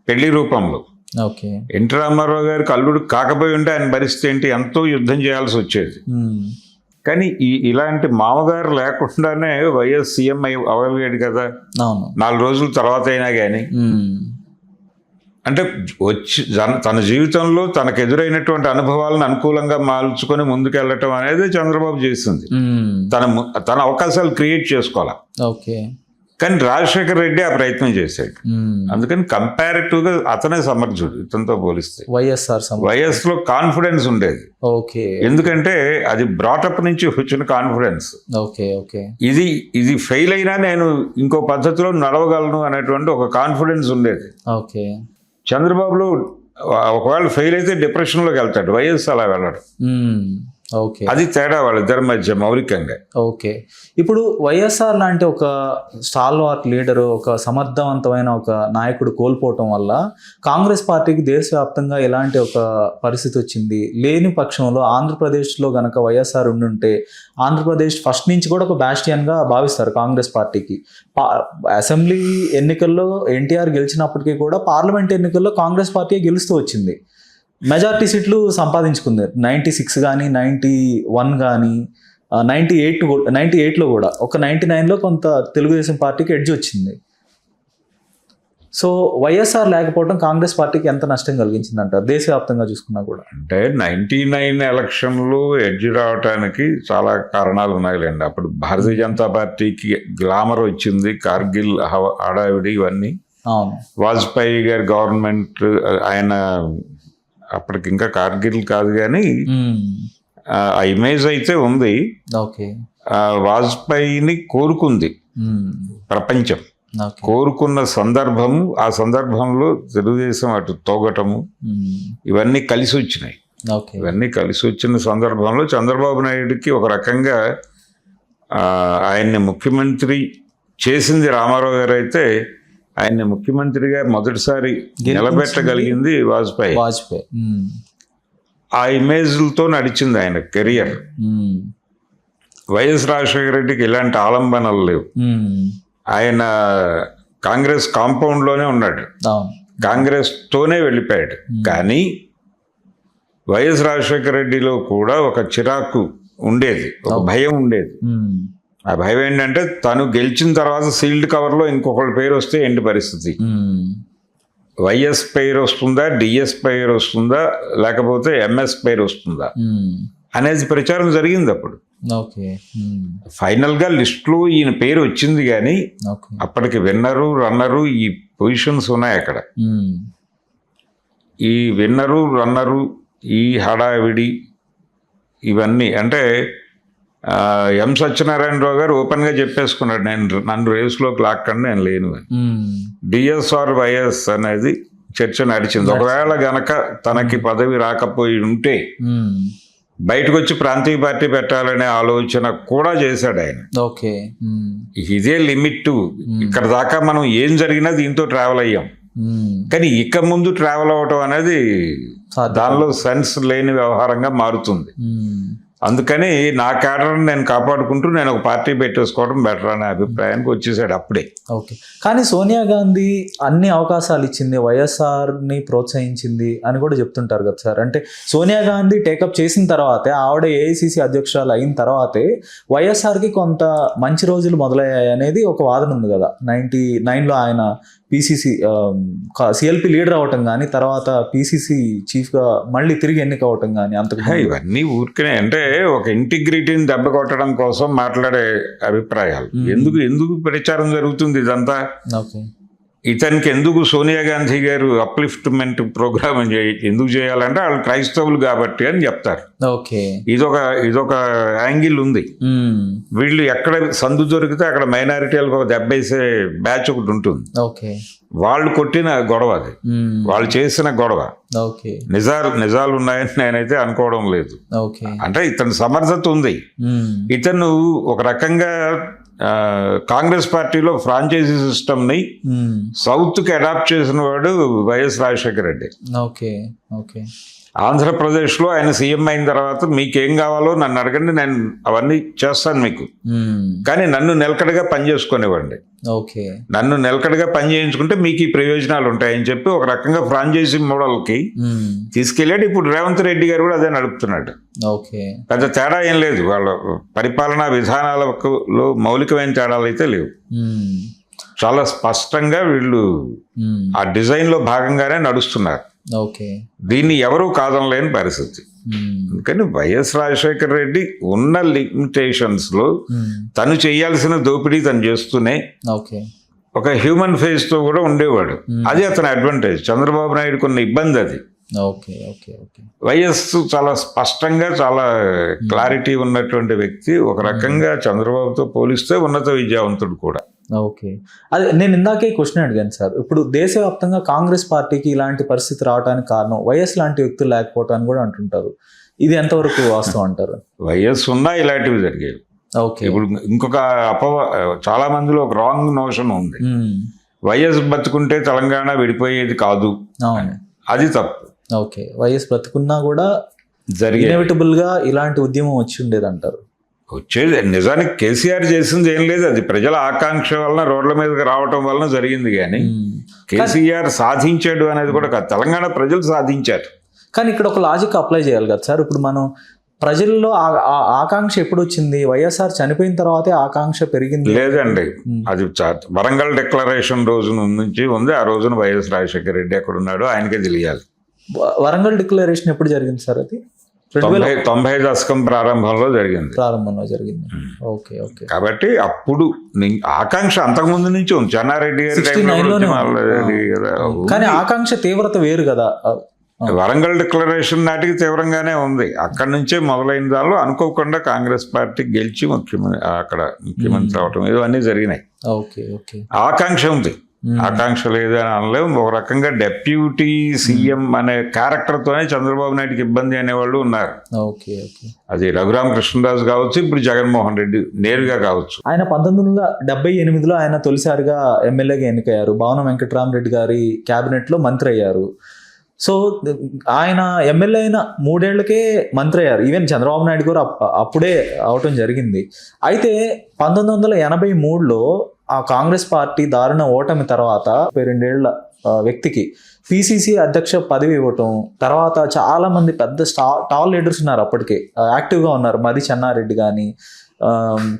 పెళ్లి రూపంలో. ఓకే. ఎన్టీ రామారావు గారికి అల్లుడు కాకపోయి ఉంటే ఆయన పరిస్థితి ఏంటి, ఎంతో యుద్ధం చేయాల్సి వచ్చేది. కానీ ఇలాంటి మామగారు లేకుండానే వైఎస్ సీఎం అవ్వలేడు కదా. అవును. 4 రోజుల తర్వాత అయినా కానీ. అంటే వచ్చి తన జీవితంలో తనకు ఎదురైనటువంటి అనుభవాలను అనుకూలంగా మార్చుకొని ముందుకెళ్ళటం అనేది చంద్రబాబు చేసింది. తన అవకాశాలు క్రియేట్ చేసుకోవాలా. ఓకే. కానీ రాజశేఖర్ రెడ్డి ఆ ప్రయత్నం చేశాడు. అందుకని కంపారిటివ్ గా అతనే సమర్థుడు ఇతనితో పోలిస్తే. వైఎస్ లో కాన్ఫిడెన్స్ ఉండేది. ఓకే. ఎందుకంటే అది బ్రాటప్ నుంచి వచ్చిన కాన్ఫిడెన్స్. ఓకే. ఓకే. ఇది ఫెయిల్ అయినా నేను ఇంకో పద్ధతిలో నడవగలను అనేటువంటి ఒక కాన్ఫిడెన్స్ ఉండేది. ఓకే. చంద్రబాబులో ఒకవేళ ఫెయిల్ అయితే డిప్రెషన్ లోకి వెళ్తాడు, వైఎస్ అలా వెళ్ళడు. ఓకే. అది తేడా వాళ్ళిద్దరి మధ్య మౌలికంగా. ఓకే. ఇప్పుడు వైఎస్ఆర్ లాంటి ఒక స్టాల్వార్ట్ లీడరు, ఒక సమర్థవంతమైన ఒక నాయకుడు కోల్పోవటం వల్ల కాంగ్రెస్ పార్టీకి దేశవ్యాప్తంగా ఎలాంటి ఒక పరిస్థితి వచ్చింది? లేని పక్షంలో ఆంధ్రప్రదేశ్లో గనక వైఎస్ఆర్ ఉండుంటే ఆంధ్రప్రదేశ్ ఫస్ట్ నుంచి కూడా ఒక బ్యాస్టియన్గా భావిస్తారు కాంగ్రెస్ పార్టీకి. అసెంబ్లీ ఎన్నికల్లో ఎన్టీఆర్ గెలిచినప్పటికీ కూడా పార్లమెంట్ ఎన్నికల్లో కాంగ్రెస్ పార్టీ గెలుస్తూ వచ్చింది. మెజారిటీ సీట్లు సంపాదించుకుంది. 96 కానీ 91 కానీ 98లో కూడా ఒక 99లో కొంత తెలుగుదేశం పార్టీకి ఎడ్జ్ వచ్చింది. సో వైఎస్ఆర్ లేకపోవడం కాంగ్రెస్ పార్టీకి ఎంత నష్టం కలిగించింది అంటారు దేశవ్యాప్తంగా చూసుకున్నా కూడా? అంటే 99 ఎలక్షన్లో ఎడ్జ్ రావడానికి చాలా కారణాలు ఉన్నాయిలేండి. అప్పుడు భారతీయ జనతా పార్టీకి గ్లామర్ వచ్చింది, కార్గిల్ హడావిడి ఇవన్నీ. అవును. వాజ్పేయి గారి గవర్నమెంట్, ఆయన అప్పటికి ఇంకా కార్గిల్ కాదు కానీ ఆ ఇమేజ్ అయితే ఉంది. ఓకే. వాజ్పేయిని కోరుకుంది ప్రపంచం. కోరుకున్న సందర్భము, ఆ సందర్భంలో తెలుగుదేశం అటు తోగటము ఇవన్నీ కలిసి వచ్చినాయి. ఇవన్నీ కలిసి వచ్చిన సందర్భంలో చంద్రబాబు నాయుడికి ఒక రకంగా ఆయన్ని ముఖ్యమంత్రి చేసింది రామారావు గారు అయితే, ఆయన్ని ముఖ్యమంత్రిగా మొదటిసారి నిలబెట్టగలిగింది వాజ్పేయి. ఆ ఇమేజ్లతో నడిచింది ఆయన కెరియర్. వైఎస్ రాజశేఖర రెడ్డికి ఇలాంటి ఆలంబనలు లేవు. ఆయన కాంగ్రెస్ కాంపౌండ్లోనే ఉన్నాడు, కాంగ్రెస్ తోనే వెళ్ళిపోయాడు. కానీ వైఎస్ రాజశేఖర రెడ్డిలో కూడా ఒక చిరాకు ఉండేది, ఒక భయం ఉండేది. ఆ భయం ఏంటంటే తను గెలిచిన తర్వాత సీల్డ్ కవర్లో ఇంకొకళ్ళ పేరు వస్తే ఏంటి పరిస్థితి, వైఎస్ పేరు వస్తుందా, డిఎస్ పేరు వస్తుందా, లేకపోతే ఎంఎస్ పేరు వస్తుందా అనేది ప్రచారం జరిగింది అప్పుడు. ఫైనల్ గా లిస్ట్ లో ఈయన పేరు వచ్చింది కానీ అప్పటికి విన్నరు రన్నరు ఈ పొజిషన్స్ ఉన్నాయి అక్కడ. ఈ విన్నరు రన్నరు ఈ హడావిడి ఇవన్నీ అంటే ఎం సత్యనారాయణరావు గారు ఓపెన్ గా చెప్పేసుకున్నాడు, నన్ను రేసులోకి లాక్కండి, నేను లేను అని. డిఎస్ఆర్ వైఎస్ అనేది చర్చ నడిచింది. ఒకవేళ గనక తనకి పదవి రాకపోయి ఉంటే బయటకు వచ్చి ప్రాంతీయ పార్టీ పెట్టాలనే ఆలోచన కూడా చేశాడు ఆయన. ఇదే లిమిట్, ఇక్కడ దాకా మనం ఏం జరిగినా దీంతో ట్రావెల్ అయ్యాం. కానీ ఇక ముందు ట్రావెల్ అవటం అనేది దానిలో సెన్స్ లేని వ్యవహారంగా మారుతుంది. అందుకని నా క్యాడర్ని నేను కాపాడుకుంటూ నేను ఒక పార్టీ పెట్టేసుకోవడం బెటర్ అనే అభిప్రాయానికి వచ్చేసాడు అప్పుడే. ఓకే. కానీ సోనియా గాంధీ అన్ని అవకాశాలు ఇచ్చింది, వైఎస్ఆర్ని ప్రోత్సహించింది అని కూడా చెప్తుంటారు కదా సార్. అంటే సోనియా గాంధీ టేకప్ చేసిన తర్వాతే, ఆవిడ ఏఐసిసి అధ్యక్షురాలు అయిన తర్వాతే వైఎస్ఆర్కి కొంత మంచి రోజులు మొదలయ్యాయి అనేది ఒక వాదన ఉంది కదా. 99లో ఆయన పిసిసి సిఎల్పి లీడర్ అవటం కానీ, తర్వాత పిసిసి చీఫ్గా మళ్ళీ తిరిగి ఎన్నిక అవటం కానీ, అంతకు ఇవన్నీ ఊరికనే అంటే ఒక ఇంటిగ్రిటీని దెబ్బ కొట్టడం కోసం మాట్లాడే అభిప్రాయాలు. ఎందుకు ప్రచారం జరుగుతుంది ఇదంతా? ఇతనికి ఎందుకు సోనియా గాంధీ గారు అప్లిఫ్ట్మెంట్ ప్రోగ్రామ్ ఎందుకు చేయాలంటే వాళ్ళు క్రైస్తవులు కాబట్టి అని చెప్తారు. ఇదొక యాంగిల్ ఉంది. వీళ్ళు ఎక్కడ సందు దొరికితే అక్కడ మైనారిటీలకు ఒక దెబ్బేసే బ్యాచ్ ఒకటి ఉంటుంది. వాళ్ళు కొట్టిన గొడవ అది, వాళ్ళు చేసిన గొడవ. నిజాలు ఉన్నాయని నేనైతే అనుకోవడం లేదు. అంటే ఇతని సమర్థత ఉంది. ఇతను ఒక రకంగా కాంగ్రెస్ పార్టీలో ఫ్రాంచైజీ సిస్టమ్ని సౌత్కి అడాప్ట్ చేసిన వాడు YS Rajasekhara Reddy. Okay okay. ఆంధ్రప్రదేశ్లో ఆయన సీఎం అయిన తర్వాత మీకేం కావాలో నన్ను అడగండి, నేను అవన్నీ చేస్తాను మీకు, కానీ నన్ను నిలకడగా పని చేసుకునేవ్వండి. ఓకే. నన్ను నిలకడగా పని చేయించుకుంటే మీకు ఈ ప్రయోజనాలు ఉంటాయని చెప్పి ఒక రకంగా ఫ్రాంచైజీ మోడల్కి తీసుకెళ్ళాడు. ఇప్పుడు రేవంత్ రెడ్డి గారు కూడా అదే నడుపుతున్నాడు. ఓకే. పెద్ద తేడా ఏం లేదు, వాళ్ళ పరిపాలనా విధానాలలో మౌలికమైన తేడాలు అయితే లేవు. చాలా స్పష్టంగా వీళ్ళు ఆ డిజైన్లో భాగంగానే నడుస్తున్నారు. ఓకే. దీన్ని ఎవరూ కాదనలేని పరిస్థితి. అందుకని వైఎస్ రాజశేఖర రెడ్డి ఉన్న లిమిటేషన్స్లో తను చేయాల్సిన దోపిడీ తను చేస్తూనే ఒక హ్యూమన్ ఫేస్ తో కూడా ఉండేవాడు. అది అతని అడ్వాంటేజ్. చంద్రబాబు నాయుడుకు ఉన్న ఇబ్బంది అది. వైఎస్ చాలా స్పష్టంగా చాలా క్లారిటీ ఉన్నటువంటి వ్యక్తి. ఒక రకంగా చంద్రబాబుతో పోలిస్తే ఉన్నత విద్యావంతుడు కూడా. ఓకే. అదే నేను ఇందాకే క్వశ్చన్ అడిగాను సార్. ఇప్పుడు దేశవ్యాప్తంగా కాంగ్రెస్ పార్టీకి ఇలాంటి పరిస్థితి రావడానికి కారణం వైఎస్ లాంటి వ్యక్తులు లేకపోవటాన్ని కూడా అంటుంటారు. ఇది ఎంతవరకు వాస్తవం అంటారు? వైఎస్ ఉన్నా ఇలాంటివి జరిగేవి. ఓకే. ఇప్పుడు ఇంకొక చాలా మందిలో ఒక రాంగ్ నోషన్ ఉంది, వైఎస్ బతుకుంటే తెలంగాణ విడిపోయేది కాదు. అది తప్పు. ఓకే. వైఎస్ బతుకున్నా కూడా ఇన్ఎవిటబుల్ గా ఇలాంటి ఉద్యమం వచ్చి ఉండేది అంటారు. వచ్చేది నిజానికి కేసీఆర్ చేసింది ఏం లేదు, అది ప్రజల ఆకాంక్ష వలన రోడ్ల మీదకి రావటం వలన జరిగింది. కానీ కేసీఆర్ సాధించాడు అనేది కూడా కాదు, తెలంగాణ ప్రజలు సాధించారు. కానీ ఇక్కడ ఒక లాజిక్ అప్లై చేయాలి కదా సార్. ఇప్పుడు మనం ప్రజల్లో ఆకాంక్ష ఎప్పుడు వచ్చింది? వైఎస్ఆర్ చనిపోయిన తర్వాతే ఆకాంక్ష పెరిగింది? లేదండి, అది వరంగల్ డిక్లరేషన్ రోజు నుంచి ఉంది. ఆ రోజున వైఎస్ రాజశేఖర రెడ్డి ఎక్కడ ఉన్నాడో ఆయనకే తెలియాలి. వరంగల్ డిక్లరేషన్ ఎప్పుడు జరిగింది సార్? అది 90 దశకం ప్రారంభంలో జరిగింది. Okay okay. కాబట్టి అప్పుడు ఆకాంక్ష అంతకుముందు నుంచి ఉంది. చెన్నారెడ్డి గారి కానీ ఆకాంక్ష తీవ్రత వేరు కదా. వరంగల్ డిక్లరేషన్ నాటికి తీవ్రంగానే ఉంది. అక్కడి నుంచే మొదలైన దానిలో అనుకోకుండా కాంగ్రెస్ పార్టీ గెలిచి ముఖ్యమంత్రి అవటం ఇవన్నీ జరిగినాయి. ఆకాంక్ష ఉంది, ఆకాంక్ష లేదని అనలేము. ఒక రకంగా డెప్యూటీ సీఎం అనే క్యారెక్టర్తోనే చంద్రబాబు నాయుడుకి ఇబ్బంది అనేవాళ్ళు ఉన్నారు. అది రఘురామ కృష్ణరాజు కావచ్చు, ఇప్పుడు జగన్మోహన్ రెడ్డి నేరుగా కావచ్చు. ఆయన 1978లో ఆయన తొలిసారిగా ఎమ్మెల్యేగా ఎన్నికయ్యారు. భవనం వెంకటరామరెడ్డి గారి క్యాబినెట్ లో మంత్రి అయ్యారు. సో ఆయన ఎమ్మెల్యే అయిన 3 ఏళ్లకే మంత్రి అయ్యారు. ఈవెన్ చంద్రబాబు నాయుడు కూడా అప్పుడే అవటం జరిగింది. అయితే 1983లో ఆ కాంగ్రెస్ పార్టీ దారుణ ఓటమి తర్వాత 2 ఏళ్ల వ్యక్తికి పిసిసి అధ్యక్ష పదవి ఇవ్వటం, తర్వాత చాలా మంది పెద్ద టాల్ లీడర్స్ ఉన్నారు అప్పటికే యాక్టివ్గా ఉన్నారు. మర్రి చెన్నారెడ్డి కానీ,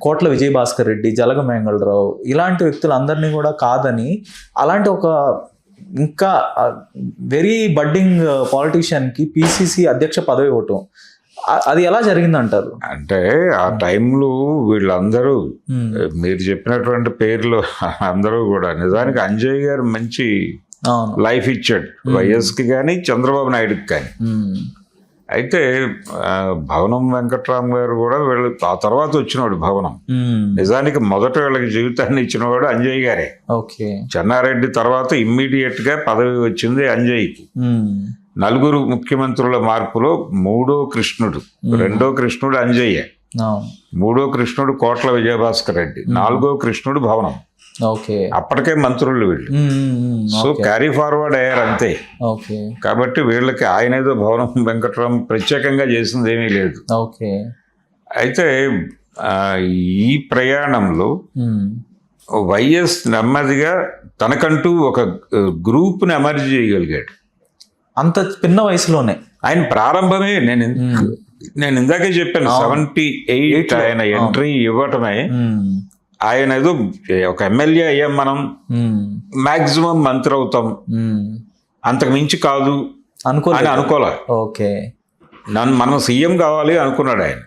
కోట్ల విజయభాస్కర్ రెడ్డి, జలగం వెంగళరావు, ఇలాంటి వ్యక్తులందరినీ కూడా కాదని అలాంటి ఒక ఇంకా వెరీ బడ్డింగ్ పాలిటీషియన్కి పిసిసి అధ్యక్ష పదవి ఇవ్వటం, అది ఎలా జరిగిందంటారు? అంటే ఆ టైంలో వీళ్ళందరూ మీరు చెప్పినటువంటి పేర్లు అందరూ కూడా నిజానికి అంజయ్ గారు మంచి లైఫ్ ఇచ్చాడు వైఎస్కి కానీ చంద్రబాబు నాయుడుకి కానీ. అయితే భవనం వెంకట్రామ్ గారు కూడా వీళ్ళు ఆ తర్వాత వచ్చినవాడు భవనం. నిజానికి మొదట వీళ్ళకి జీవితాన్ని ఇచ్చినవాడు అంజయ్ గారే. చెన్నారెడ్డి తర్వాత ఇమ్మీడియట్ గా పదవి వచ్చింది అంజయ్కి. 4 ముఖ్యమంత్రుల మార్పులో 3వ కృష్ణుడు, 2వ కృష్ణుడు అంజయ్య, 3వ కృష్ణుడు కోట్ల విజయభాస్కర్ రెడ్డి, 4వ కృష్ణుడు భవనం. అప్పటికే మంత్రులు వీళ్ళు. సో క్యారీ ఫార్వర్డ్ అయ్యారు అంతే. కాబట్టి వీళ్ళకి ఆయన ఏదో భవనం వెంకటరామ్ ప్రత్యేకంగా చేసింది ఏమీ లేదు. అయితే ఈ ప్రయాణంలో వైఎస్ నెమ్మదిగా తనకంటూ ఒక గ్రూప్ని ఎమర్జ్ చేయగలిగాడు. అంత చిన్న వయసులోనే ఆయన ప్రారంభమే నేను ఇందాకే చెప్పాను 78 ఆయన ఎంట్రీ ఇవ్వటమే. ఆయన ఏదో ఒక ఎమ్మెల్యే అయ్యాం మనం, మాక్సిమం మంత్రి అవుతాం, అంతకు మించి కాదు అని అనుకోలే. మనం సీఎం కావాలి అనుకున్నాడు ఆయన.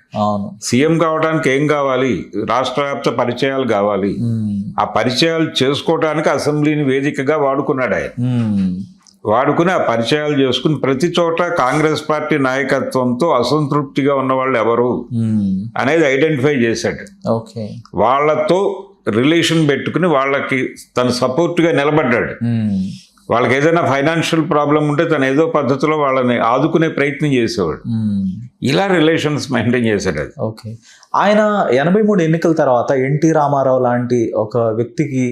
సీఎం కావడానికి ఏం కావాలి? రాష్ట్ర వ్యాప్త పరిచయాలు కావాలి. ఆ పరిచయాలు చేసుకోవడానికి అసెంబ్లీని వేదికగా వాడుకున్నాడు ఆయన. వాడుకుని ఆ పరిచయాలు చేసుకుని ప్రతి చోట కాంగ్రెస్ పార్టీ నాయకత్వంతో అసంతృప్తిగా ఉన్న వాళ్ళు ఎవరు అనేది ఐడెంటిఫై చేశాడు. వాళ్లతో రిలేషన్ పెట్టుకుని వాళ్ళకి తను సపోర్ట్గా నిలబడ్డాడు. వాళ్ళకి ఏదైనా ఫైనాన్షియల్ ప్రాబ్లం ఉంటే తను ఏదో పద్ధతిలో వాళ్ళని ఆదుకునే ప్రయత్నం చేసేవాడు. ఇలా రిలేషన్స్ మెయింటైన్ చేశాడు. అది ఓకే. ఆయన 83 ఎన్నికల తర్వాత ఎన్టీ రామారావు లాంటి ఒక వ్యక్తికి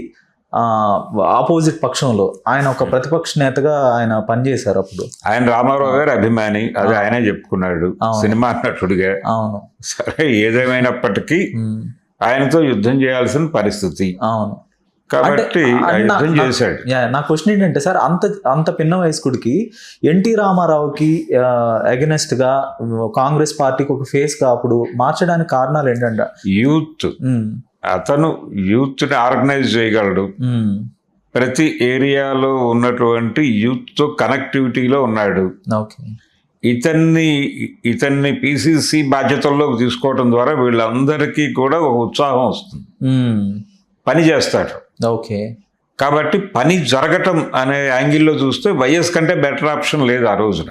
ఆపోజిట్ పక్షంలో ఆయన ఒక ప్రతిపక్ష నేతగా ఆయన పనిచేశారు. అప్పుడు ఆయన రామారావు గారి అభిమాని, అది ఆయనే చెప్పుకున్నాడు సినిమా నటుడిగా. అవును. సరే, ఏదేమైనప్పటికీ ఆయనతో యుద్ధం చేయాల్సిన పరిస్థితి. అవును. కాబట్టి యుద్ధం చేశాడు. నా క్వశ్చన్ ఏంటంటే సార్, అంత పిన్న వయస్కుడికి ఎన్టీ రామారావుకి అగెనెస్ట్ గా కాంగ్రెస్ పార్టీకి ఒక ఫేస్ గా అప్పుడు మార్చడానికి కారణాలు ఏంటంటే యూత్, అతను యూత్ ని ఆర్గనైజ్ చేయగలడు. ప్రతి ఏరియాలో ఉన్నటువంటి యూత్ తో కనెక్టివిటీలో ఉన్నాడు. ఓకే. ఇతన్ని పిసిసి బాధ్యతల్లోకి తీసుకోవడం ద్వారా వీళ్ళందరికీ కూడా ఒక ఉత్సాహం వస్తుంది, పని చేస్తాడు. ఓకే. కాబట్టి పని జరగటం అనే యాంగిల్లో చూస్తే వైఎస్ కంటే బెటర్ ఆప్షన్ లేదు ఆ రోజున.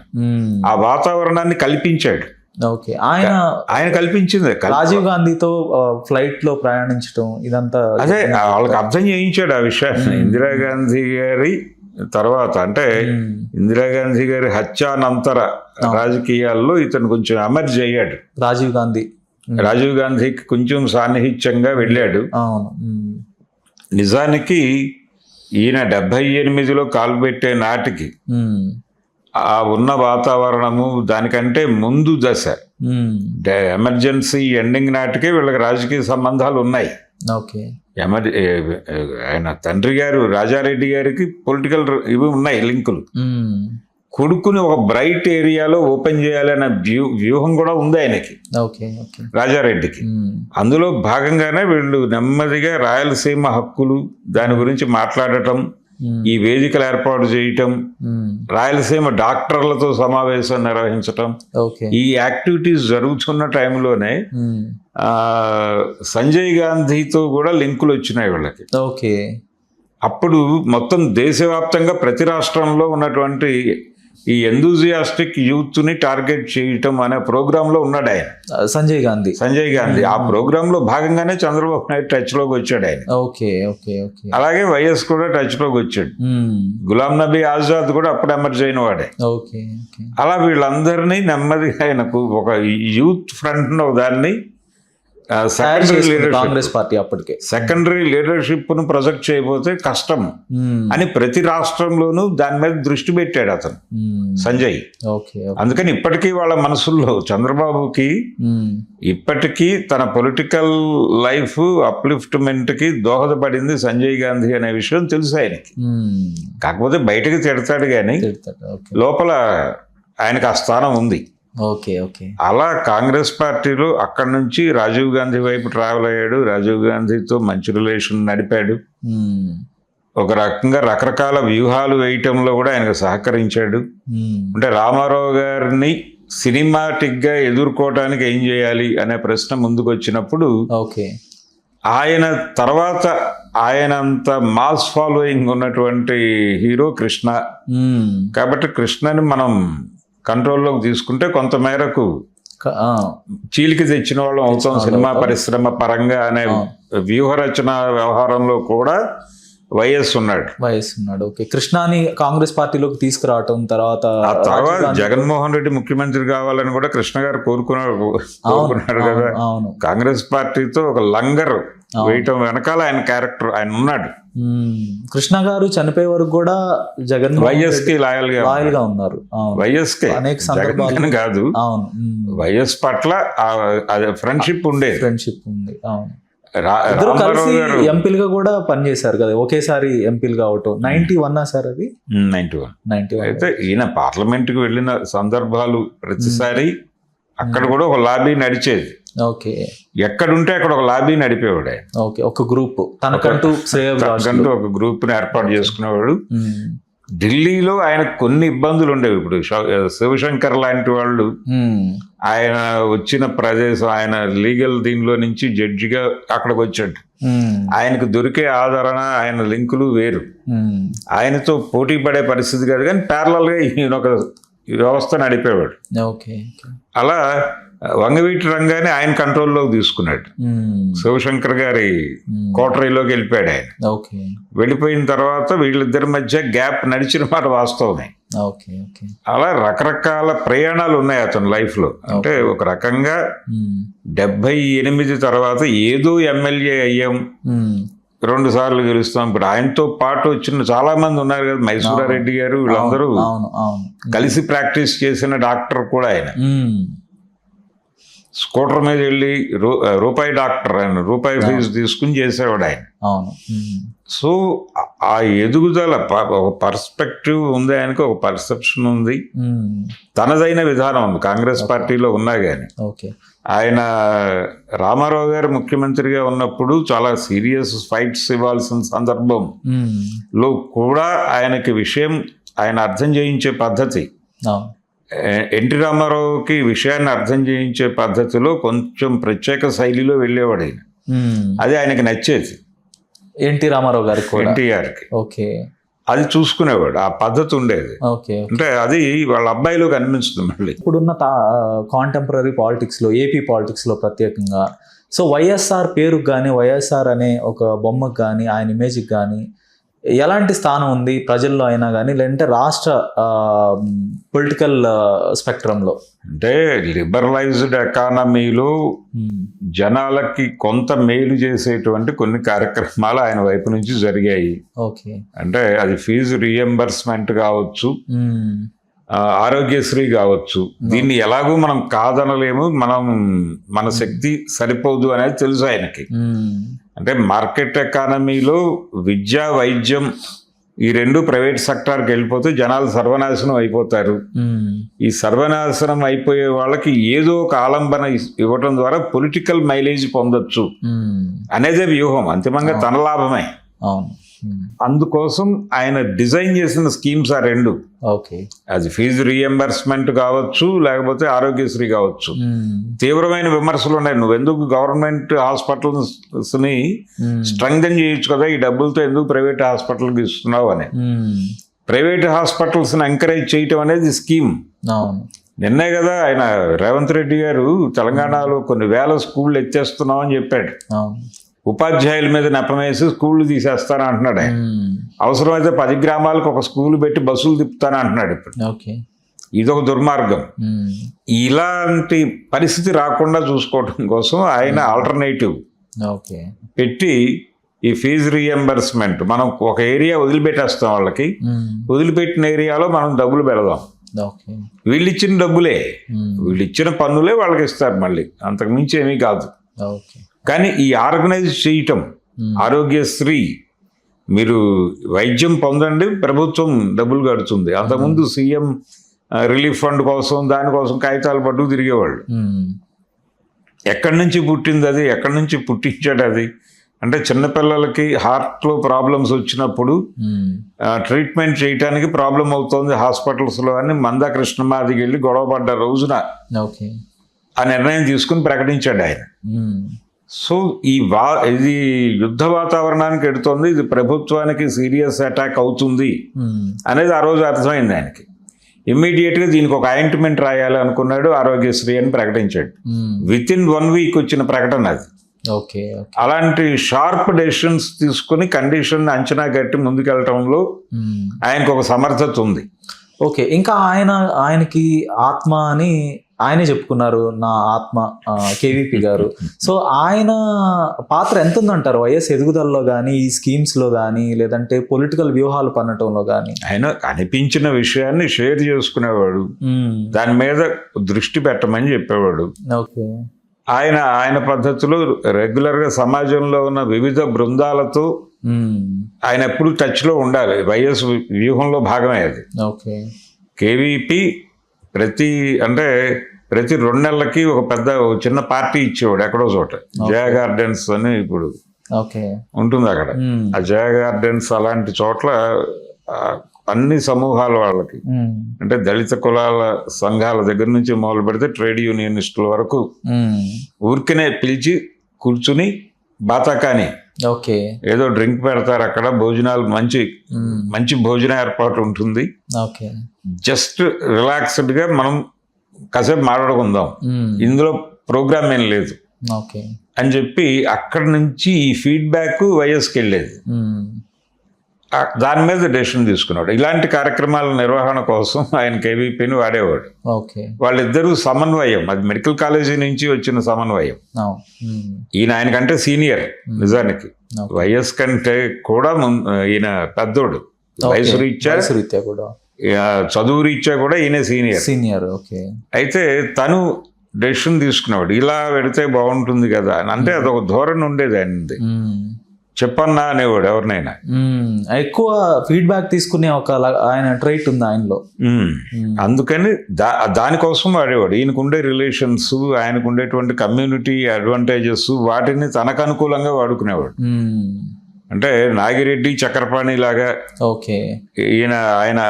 ఆ వాతావరణాన్ని కల్పించాడు. ఓకే. ఆయన కల్పించింది. రాజీవ్ గాంధీతో ఫ్లైట్ లో ప్రయాణించడం ఇదంతా అదే వాళ్ళకి అర్థం చేయించాడు ఆ విషయాన్ని. ఇందిరాగాంధీ గారి తర్వాత, అంటే ఇందిరాగాంధీ గారి హత్యానంతర రాజకీయాల్లో ఇతను కొంచెం ఎమర్జ్ అయ్యాడు. రాజీవ్ గాంధీకి కొంచెం సాన్నిహిత్యంగా వెళ్ళాడు. అవును. నిజానికి ఈయన 78లో కాలు పెట్టే నాటికి ఆ ఉన్న వాతావరణము దానికంటే ముందు దశ, ఎమర్జెన్సీ ఎండింగ్ నాటికే వీళ్ళకి రాజకీయ సంబంధాలు ఉన్నాయి. ఓకే. ఆయన తండ్రి గారు రాజారెడ్డి గారికి పొలిటికల్ ఇవి ఉన్నాయి, లింకులు. కొడుకుని ఒక బ్రైట్ ఏరియాలో ఓపెన్ చేయాలనే వ్యూహం కూడా ఉంది ఆయనకి, రాజారెడ్డికి. అందులో భాగంగానే వీళ్ళు నెమ్మదిగా రాయలసీమ హక్కులు దాని గురించి మాట్లాడటం, ఈ వేదికలు ఏర్పాటు చేయటం, రాయలసీమ డాక్టర్లతో సమావేశం నిర్వహించటం, ఈ యాక్టివిటీస్ జరుగుతున్న టైంలోనే సంజయ్ గాంధీతో కూడా లింకులు వచ్చినాయి వీళ్ళకి. అప్పుడు మొత్తం దేశవ్యాప్తంగా ప్రతి రాష్ట్రంలో ఉన్నటువంటి ఈ ఎంతూజియాస్టిక్ యూత్ ని టార్గెట్ చేయటం అనే ప్రోగ్రామ్ లో ఉన్నాడు ఆయన, సంజయ్ గాంధీ. ఆ ప్రోగ్రామ్ లో భాగంగానే చంద్రబాబు నాయుడు టచ్ లోకి వచ్చాడు ఆయన. అలాగే వైఎస్ కూడా టచ్ లోకి వచ్చాడు. గులాం నబీ ఆజాద్ కూడా అప్పుడు ఎమర్జ్ అయిన వాడే. అలా వీళ్ళందరినీ నెమ్మదిగా ఆయనకు ఒక యూత్ ఫ్రంట్ లో దాన్ని కాంగ్రెస్ పార్టీ అప్పటికే సెకండరీ లీడర్షిప్ ను ప్రొజెక్ట్ చేయబోతే కష్టం అని ప్రతి రాష్ట్రంలోనూ దాని మీద దృష్టి పెట్టాడు అతను, సంజయ్. అందుకని ఇప్పటికీ వాళ్ళ మనసుల్లో చంద్రబాబుకి ఇప్పటికీ తన పొలిటికల్ లైఫ్ అప్లిఫ్ట్మెంట్ కి దోహదపడింది సంజయ్ గాంధీ అనే విషయం తెలుసు ఆయనకి. కాకపోతే బయటకు తిడతాడు కానీ లోపల ఆయనకు ఆ స్థానం ఉంది. అలా కాంగ్రెస్ పార్టీలో అక్కడి నుంచి రాజీవ్ గాంధీ వైపు ట్రావెల్ అయ్యాడు. రాజీవ్ గాంధీతో మంచి రిలేషన్ నడిపాడు. ఒక రకంగా రకరకాల వ్యూహాలు వేయటంలో కూడా ఆయనకు సహకరించాడు. అంటే రామారావు గారిని సినిమాటిక్ గా ఎదుర్కోవటానికి ఏం చేయాలి అనే ప్రశ్న ముందుకు వచ్చినప్పుడు ఆయన తర్వాత ఆయనంత మాస్ ఫాలోయింగ్ ఉన్నటువంటి హీరో కృష్ణ. కాబట్టి కృష్ణని మనం కంట్రోల్లోకి తీసుకుంటే కొంత మేరకు చీలికి తెచ్చిన వాళ్ళం అవుతాం సినిమా పరిశ్రమ పరంగా అనే వ్యూహరచన వ్యవహారంలో కూడా వైఎస్ ఉన్నాడు. కృష్ణాని కాంగ్రెస్ పార్టీలోకి తీసుకురావటం, తర్వాత జగన్మోహన్ రెడ్డి ముఖ్యమంత్రి కావాలని కూడా కృష్ణ గారు కోరుకున్నాడు కదా. కాంగ్రెస్ పార్టీతో ఒక లంగర్ వేయటం వెనకాల ఆయన క్యారెక్టర్ ఆయన ఉన్నాడు. కృష్ణ గారు చనిపోయే వరకు కూడా జగన్ వైఎస్ కి లాయల్ గా ఉన్నారు. వైఎస్ కి అనేక సందర్భాలు కాదు, వైఎస్ పట్ల ఫ్రెండ్షిప్ ఉంది. అవును. ఎంపీలుగా కూడా పనిచేశారు కదా, ఒకేసారి ఎంపీలు కావటం. 91 సార్ అది 91 అయితే ఈయన పార్లమెంట్ కి వెళ్ళిన సందర్భాలు ప్రతిసారి అక్కడ కూడా ఒక లాబీ నడిచేది. ఎక్కడుంటే అక్కడ ఒక లాబీ నడిపేవాడు ఆయన. ఒక గ్రూప్ తనకంటూ ఒక గ్రూప్ ని ఏర్పాటు చేసుకునేవాడు. ఢిల్లీలో ఆయనకు కొన్ని ఇబ్బందులు ఉండేవి. ఇప్పుడు శివశంకర్ లాంటి వాళ్ళు ఆయన వచ్చిన ప్రదేశం, ఆయన లీగల్ దీనిలో నుంచి జడ్జిగా అక్కడికి వచ్చాడు. ఆయనకు దొరికే ఆదరణ, ఆయన లింకులు వేరు. ఆయనతో పోటీ పడే పరిస్థితి కాదు, కానీ ప్యారలల్ గా ఈయన ఒక ఈ వ్యవస్థ నడిపేవాడు. ఓకే. అలా వంగవీటి రంగాన్ని ఆయన కంట్రోల్లోకి తీసుకున్నాడు. శివశంకర్ గారి కోటరీలోకి వెళ్ళిపోయాడు ఆయన. ఓకే. వెళ్ళిపోయిన తర్వాత వీళ్ళిద్దరి మధ్య గ్యాప్ నడిచిన మాట వాస్తవమే. ఓకే. ఓకే. అలా రకరకాల ప్రయాణాలు ఉన్నాయి అతని లైఫ్లో. అంటే ఒక రకంగా 78 తర్వాత ఏదో ఎమ్మెల్యే అయ్యాం, 2 సార్లు గెలుస్తాం. ఇప్పుడు ఆయనతో పాటు వచ్చిన చాలా మంది ఉన్నారు కదా, మైసూరారెడ్డి గారు, వీళ్ళందరూ కలిసి ప్రాక్టీస్ చేసిన డాక్టర్ కూడా ఆయన. స్కూటర్ మీద వెళ్ళి రూపాయి డాక్టర్, ఆయన రూపాయి ఫీజు తీసుకుని చేసేవాడు ఆయన. సో ఆ ఎదుగుదల ఒక పర్స్పెక్టివ్ ఉంది ఆయనకి, ఒక పర్సెప్షన్ ఉంది, తనదైన విధానం ఉంది కాంగ్రెస్ పార్టీలో ఉన్నా కానీ. ఆయన రామారావు గారు ముఖ్యమంత్రిగా ఉన్నప్పుడు చాలా సీరియస్ ఫైట్స్ ఇవ్వాల్సిన సందర్భంలో కూడా ఆయనకి విషయం ఆయన అర్థం చేయించే పద్ధతి, ఎన్టీ రామారావుకి విషయాన్ని అర్థం చేయించే పద్ధతిలో కొంచెం ప్రత్యేక శైలిలో వెళ్ళేవాడు ఆయన. అది ఆయనకి నచ్చేది. ఎన్టీ రామారావు గారికి, ఎన్టీఆర్కి. ఓకే. అది చూసుకునేవాడు, ఆ పద్ధతి ఉండేది. ఓకే. అంటే అది వాళ్ళ అబ్బాయిలో కనిపిస్తుంది. మళ్ళీ ఇప్పుడున్న కాంటెంపరీ పాలిటిక్స్లో, ఏపీ పాలిటిక్స్లో ప్రత్యేకంగా, సో వైఎస్ఆర్ పేరుకు కానీ, వైఎస్ఆర్ అనే ఒక బొమ్మకు కానీ, ఆయన ఇమేజ్కి కానీ ఎలాంటి స్థానం ఉంది ప్రజల్లో అయినా కానీ, లేదంటే రాష్ట్ర పొలిటికల్ స్పెక్ట్రంలో? అంటే లిబరలైజ్డ్ ఎకానమీలో జనాలకి కొంత మేలు చేసేటువంటి కొన్ని కార్యక్రమాలు ఆయన వైపు నుంచి జరిగాయి. ఓకే. అంటే అది ఫీజు రీఎంబర్స్మెంట్ కావచ్చు, ఆరోగ్యశ్రీ కావచ్చు. దీన్ని ఎలాగో మనం కాదనలేము, మన శక్తి సరిపోదు అనేది తెలుసు ఆయనకి. అంటే మార్కెట్ ఎకానమీలో విద్య, వైద్యం ఈ 2 ప్రైవేట్ సెక్టార్కి వెళ్ళిపోతే జనాలు సర్వనాశనం అయిపోతారు. ఈ సర్వనాశనం అయిపోయే వాళ్ళకి ఏదో ఒక ఆలంబన ఇవ్వటం ద్వారా పొలిటికల్ మైలేజ్ పొందొచ్చు అనేదే వ్యూహం. అంతిమంగా తన లాభమే. అందుకోసం ఆయన డిజైన్ చేసిన స్కీమ్స్ ఆ 2. ఓకే. అది ఫీజు రీఎంబర్స్మెంట్ కావచ్చు, లేకపోతే ఆరోగ్యశ్రీ కావచ్చు. తీవ్రమైన విమర్శలు ఉన్నాయి. నువ్వు ఎందుకు గవర్నమెంట్ హాస్పిటల్స్ని స్ట్రెంగ్థెన్ చేయొచ్చు కదా, ఈ డబ్బులతో ఎందుకు ప్రైవేట్ హాస్పిటల్కి ఇస్తున్నావు అని. ప్రైవేట్ హాస్పిటల్స్ని ఎంకరేజ్ చేయటం అనేది స్కీమ్. నిన్నే కదా ఆయన రేవంత్ రెడ్డి గారు తెలంగాణలో కొన్ని వేల స్కూళ్ళు ఎత్తేస్తున్నామని చెప్పాడు. ఉపాధ్యాయుల మీద నెపమేసి స్కూళ్ళు తీసేస్తాను అంటున్నాడు ఆయన. అవసరమైతే 10 గ్రామాలకు ఒక స్కూల్ పెట్టి బస్సులు తిప్పుతాను అంటున్నాడు ఇప్పుడు. ఇదొక దుర్మార్గం. ఇలాంటి పరిస్థితి రాకుండా చూసుకోవడం కోసం ఆయన ఆల్టర్నేటివ్ పెట్టి ఈ ఫీజు రీఎంబర్స్మెంట్, మనం ఒక ఏరియా వదిలిపెట్టేస్తాం వాళ్ళకి, వదిలిపెట్టిన ఏరియాలో మనం డబ్బులు పెడదాం. వీళ్ళు ఇచ్చిన డబ్బులే, వీళ్ళు ఇచ్చిన పన్నులే వాళ్ళకి ఇస్తారు మళ్ళీ, అంతకుమించి ఏమీ కాదు. కానీ ఈ ఆర్గనైజ్ చేయటం, ఆరోగ్యశ్రీ, మీరు వైద్యం పొందండి, ప్రభుత్వం డబ్బులు కడుతుంది. అంతకుముందు సీఎం రిలీఫ్ ఫండ్ కోసం, దానికోసం కాగితాలు పట్టుకు తిరిగేవాళ్ళు. ఎక్కడి నుంచి పుట్టింది అది, ఎక్కడి నుంచి పుట్టించాడు అది అంటే, చిన్నపిల్లలకి హార్ట్లో ప్రాబ్లమ్స్ వచ్చినప్పుడు ట్రీట్మెంట్ చేయడానికి ప్రాబ్లం అవుతుంది హాస్పిటల్స్లో అని మందా కృష్ణమాదికి వెళ్ళి గొడవపడ్డ రోజున ఆ నిర్ణయం తీసుకుని ప్రకటించాడు ఆయన. సో ఇది యుద్ధ వాతావరణానికి ఎడుతోంది, ఇది ప్రభుత్వానికి సీరియస్ అటాక్ అవుతుంది అనేది ఆ రోజు అర్థమైంది ఆయనకి. ఇమ్మీడియట్గా దీనికి ఒక ఆయింట్మెంట్ రాయాలి అనుకున్నాడు, ఆరోగ్యశ్రీ అని ప్రకటించాడు. విత్ ఇన్ 1 వీక్ వచ్చిన ప్రకటన అది. అలాంటి షార్ప్ డెసిషన్స్ తీసుకుని కండిషన్ అంచనా కట్టి ముందుకెళ్ళటంలో ఆయనకు ఒక సమర్థత ఉంది. ఓకే. ఇంకా ఆయనకి ఆత్మ అని ఆయనే చెప్పుకున్నారు, నా ఆత్మ, కేవీపీ గారు. సో ఆయన పాత్ర ఎంత ఉందంటారు వైఎస్ ఎదుగుదలలో కానీ, ఈ స్కీమ్స్లో కానీ, లేదంటే పొలిటికల్ వ్యూహాలు పన్నటంలో కానీ? ఆయన అనిపించిన విషయాన్ని షేర్ చేసుకునేవాడు, దాని మీద దృష్టి పెట్టమని చెప్పేవాడు. ఓకే. ఆయన పద్ధతిలో రెగ్యులర్గా సమాజంలో ఉన్న వివిధ బృందాలతో ఆయన ఎప్పుడు టచ్లో ఉండాలి. వైఎస్ వ్యూహంలో భాగమే అది. ఓకే. కేవీపీ ప్రతి 2 నెలలకి ఒక చిన్న పార్టీ ఇచ్చేవాడు ఎక్కడో చోట. జయ గార్డెన్స్ అని ఇప్పుడు ఉంటుంది అక్కడ. ఆ జయ గార్డెన్స్ అలాంటి చోట్ల అన్ని సమూహాల వాళ్ళకి, అంటే దళిత కులాల సంఘాల దగ్గర నుంచి మొదలు పెడితే ట్రేడ్ యూనియనిస్టుల వరకు ఊరికనే పిలిచి కూర్చుని బాతాకాని ఓకే. ఏదో డ్రింక్ పెడతారు అక్కడ, భోజనాలు మంచి భోజన ఏర్పాటు ఉంటుంది. ఓకే. జస్ట్ రిలాక్స్డ్గా మనం కాసేపు మాట్లాడుకుందాం, ఇందులో ప్రోగ్రామ్ ఏం లేదు ఓకే అని చెప్పి అక్కడి నుంచి ఈ ఫీడ్బ్యాక్ వైఎస్కి వెళ్ళేది. దాని మీద డెసిషన్ తీసుకున్నాడు. ఇలాంటి కార్యక్రమాల నిర్వహణ కోసం ఆయన కేవీపీని వాడేవాడు. ఓకే. వాళ్ళిద్దరూ సమన్వయం, అది మెడికల్ కాలేజీ నుంచి వచ్చిన సమన్వయం. ఆయనకంటే సీనియర్ నిజానికి, వైఎస్ కంటే కూడా ఈయన పెద్దోడు, వయసు రీత్యా కూడా, చదువు రీత్యా కూడా ఈయన సీనియర్. ఓకే. అయితే తను డెసిషన్ తీసుకున్నాడు, ఇలా పెడితే బాగుంటుంది కదా అంటే అదొక ధోరణి ఉండేది ఆయనది. చెప్పన్నా అనేవాడు ఎవరినైనా. ఎక్కువ ఫీడ్బ్యాక్ తీసుకునే ఒక ఆయన ట్రైట్ ఉంది ఆయనలో. అందుకని దానికోసం వాడేవాడు. ఈయనకుండే రిలేషన్స్, ఆయనకు ఉండేటువంటి కమ్యూనిటీ అడ్వాంటేజెస్, వాటిని తనకు అనుకూలంగా వాడుకునేవాడు. అంటే నాగిరెడ్డి చక్రపాణి లాగా. ఓకే. ఆయన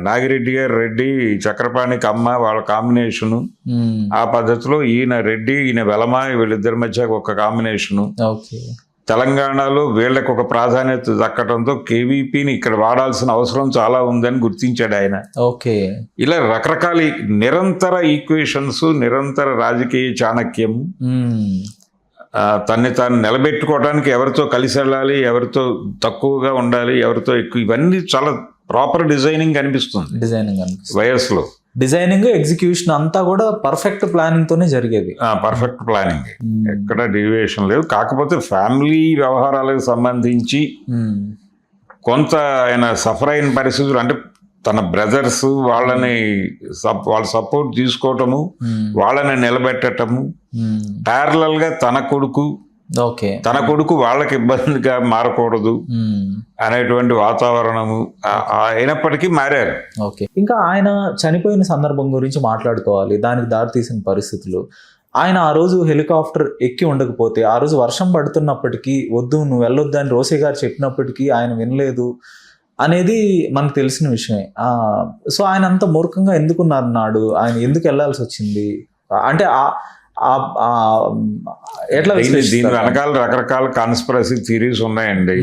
నాగిరెడ్డి గారు రెడ్డి, చక్రపాణికి అమ్మ, వాళ్ళ కాంబినేషను. ఆ పద్ధతిలో ఈయన రెడ్డి, ఈయన వెలమ, వీళ్ళిద్దరి మధ్య ఒక కాంబినేషను. ఓకే. తెలంగాణలో వీళ్ళకి ఒక ప్రాధాన్యత దక్కడంతో కేవీపీని ఇక్కడ వాడాల్సిన అవసరం చాలా ఉందని గుర్తించాడు ఆయన. ఓకే. ఇలా రకరకాల నిరంతర ఈక్వేషన్స్, నిరంతర రాజకీయ చాణక్యం, తన్ని తాను నిలబెట్టుకోవడానికి ఎవరితో కలిసి వెళ్ళాలి, ఎవరితో తక్కువగా ఉండాలి, ఎవరితో ఎక్కువ, ఇవన్నీ చాలా ప్రాపర్ డిజైనింగ్ అనిపిస్తుంది వయస్సులో. డిజైనింగ్, ఎగ్జిక్యూషన్ అంతా కూడా పర్ఫెక్ట్ ప్లానింగ్ తోనే జరిగేది. పర్ఫెక్ట్ ప్లానింగ్, ఎక్కడ డీవియేషన్ లేదు. కాకపోతే ఫ్యామిలీ వ్యవహారాలకు సంబంధించి కొంత ఆయన సఫర్ అయిన పరిస్థితులు, అంటే తన బ్రదర్స్ వాళ్ళ సపోర్ట్ తీసుకోవటము, వాళ్ళని నిలబెట్టటము, ప్యారలల్ గా తన కొడుకు వాళ్ళకి ఇబ్బందిగా మారకూడదు అనేటువంటి వాతావరణము అయినప్పటికీ మారారు. ఓకే. ఇంకా ఆయన చనిపోయిన సందర్భం గురించి మాట్లాడుకోవాలి, దానికి దారితీసిన పరిస్థితులు. ఆయన ఆ రోజు హెలికాప్టర్ ఎక్కి ఉండకపోతే, ఆ రోజు వర్షం పడుతున్నప్పటికీ వద్దు నువ్వు వెళ్ళొద్దు అని రోసే గారు చెప్పినప్పటికీ ఆయన వినలేదు అనేది మనకు తెలిసిన విషయమే. సో ఆయన అంత మూర్ఖంగా ఎందుకున్నాడు, ఆయన ఎందుకు వెళ్ళాల్సి వచ్చింది అంటే ఎట్లా? దీని వెనకాల రకరకాల కాన్స్పిరసీ థియరీస్ ఉన్నాయండి.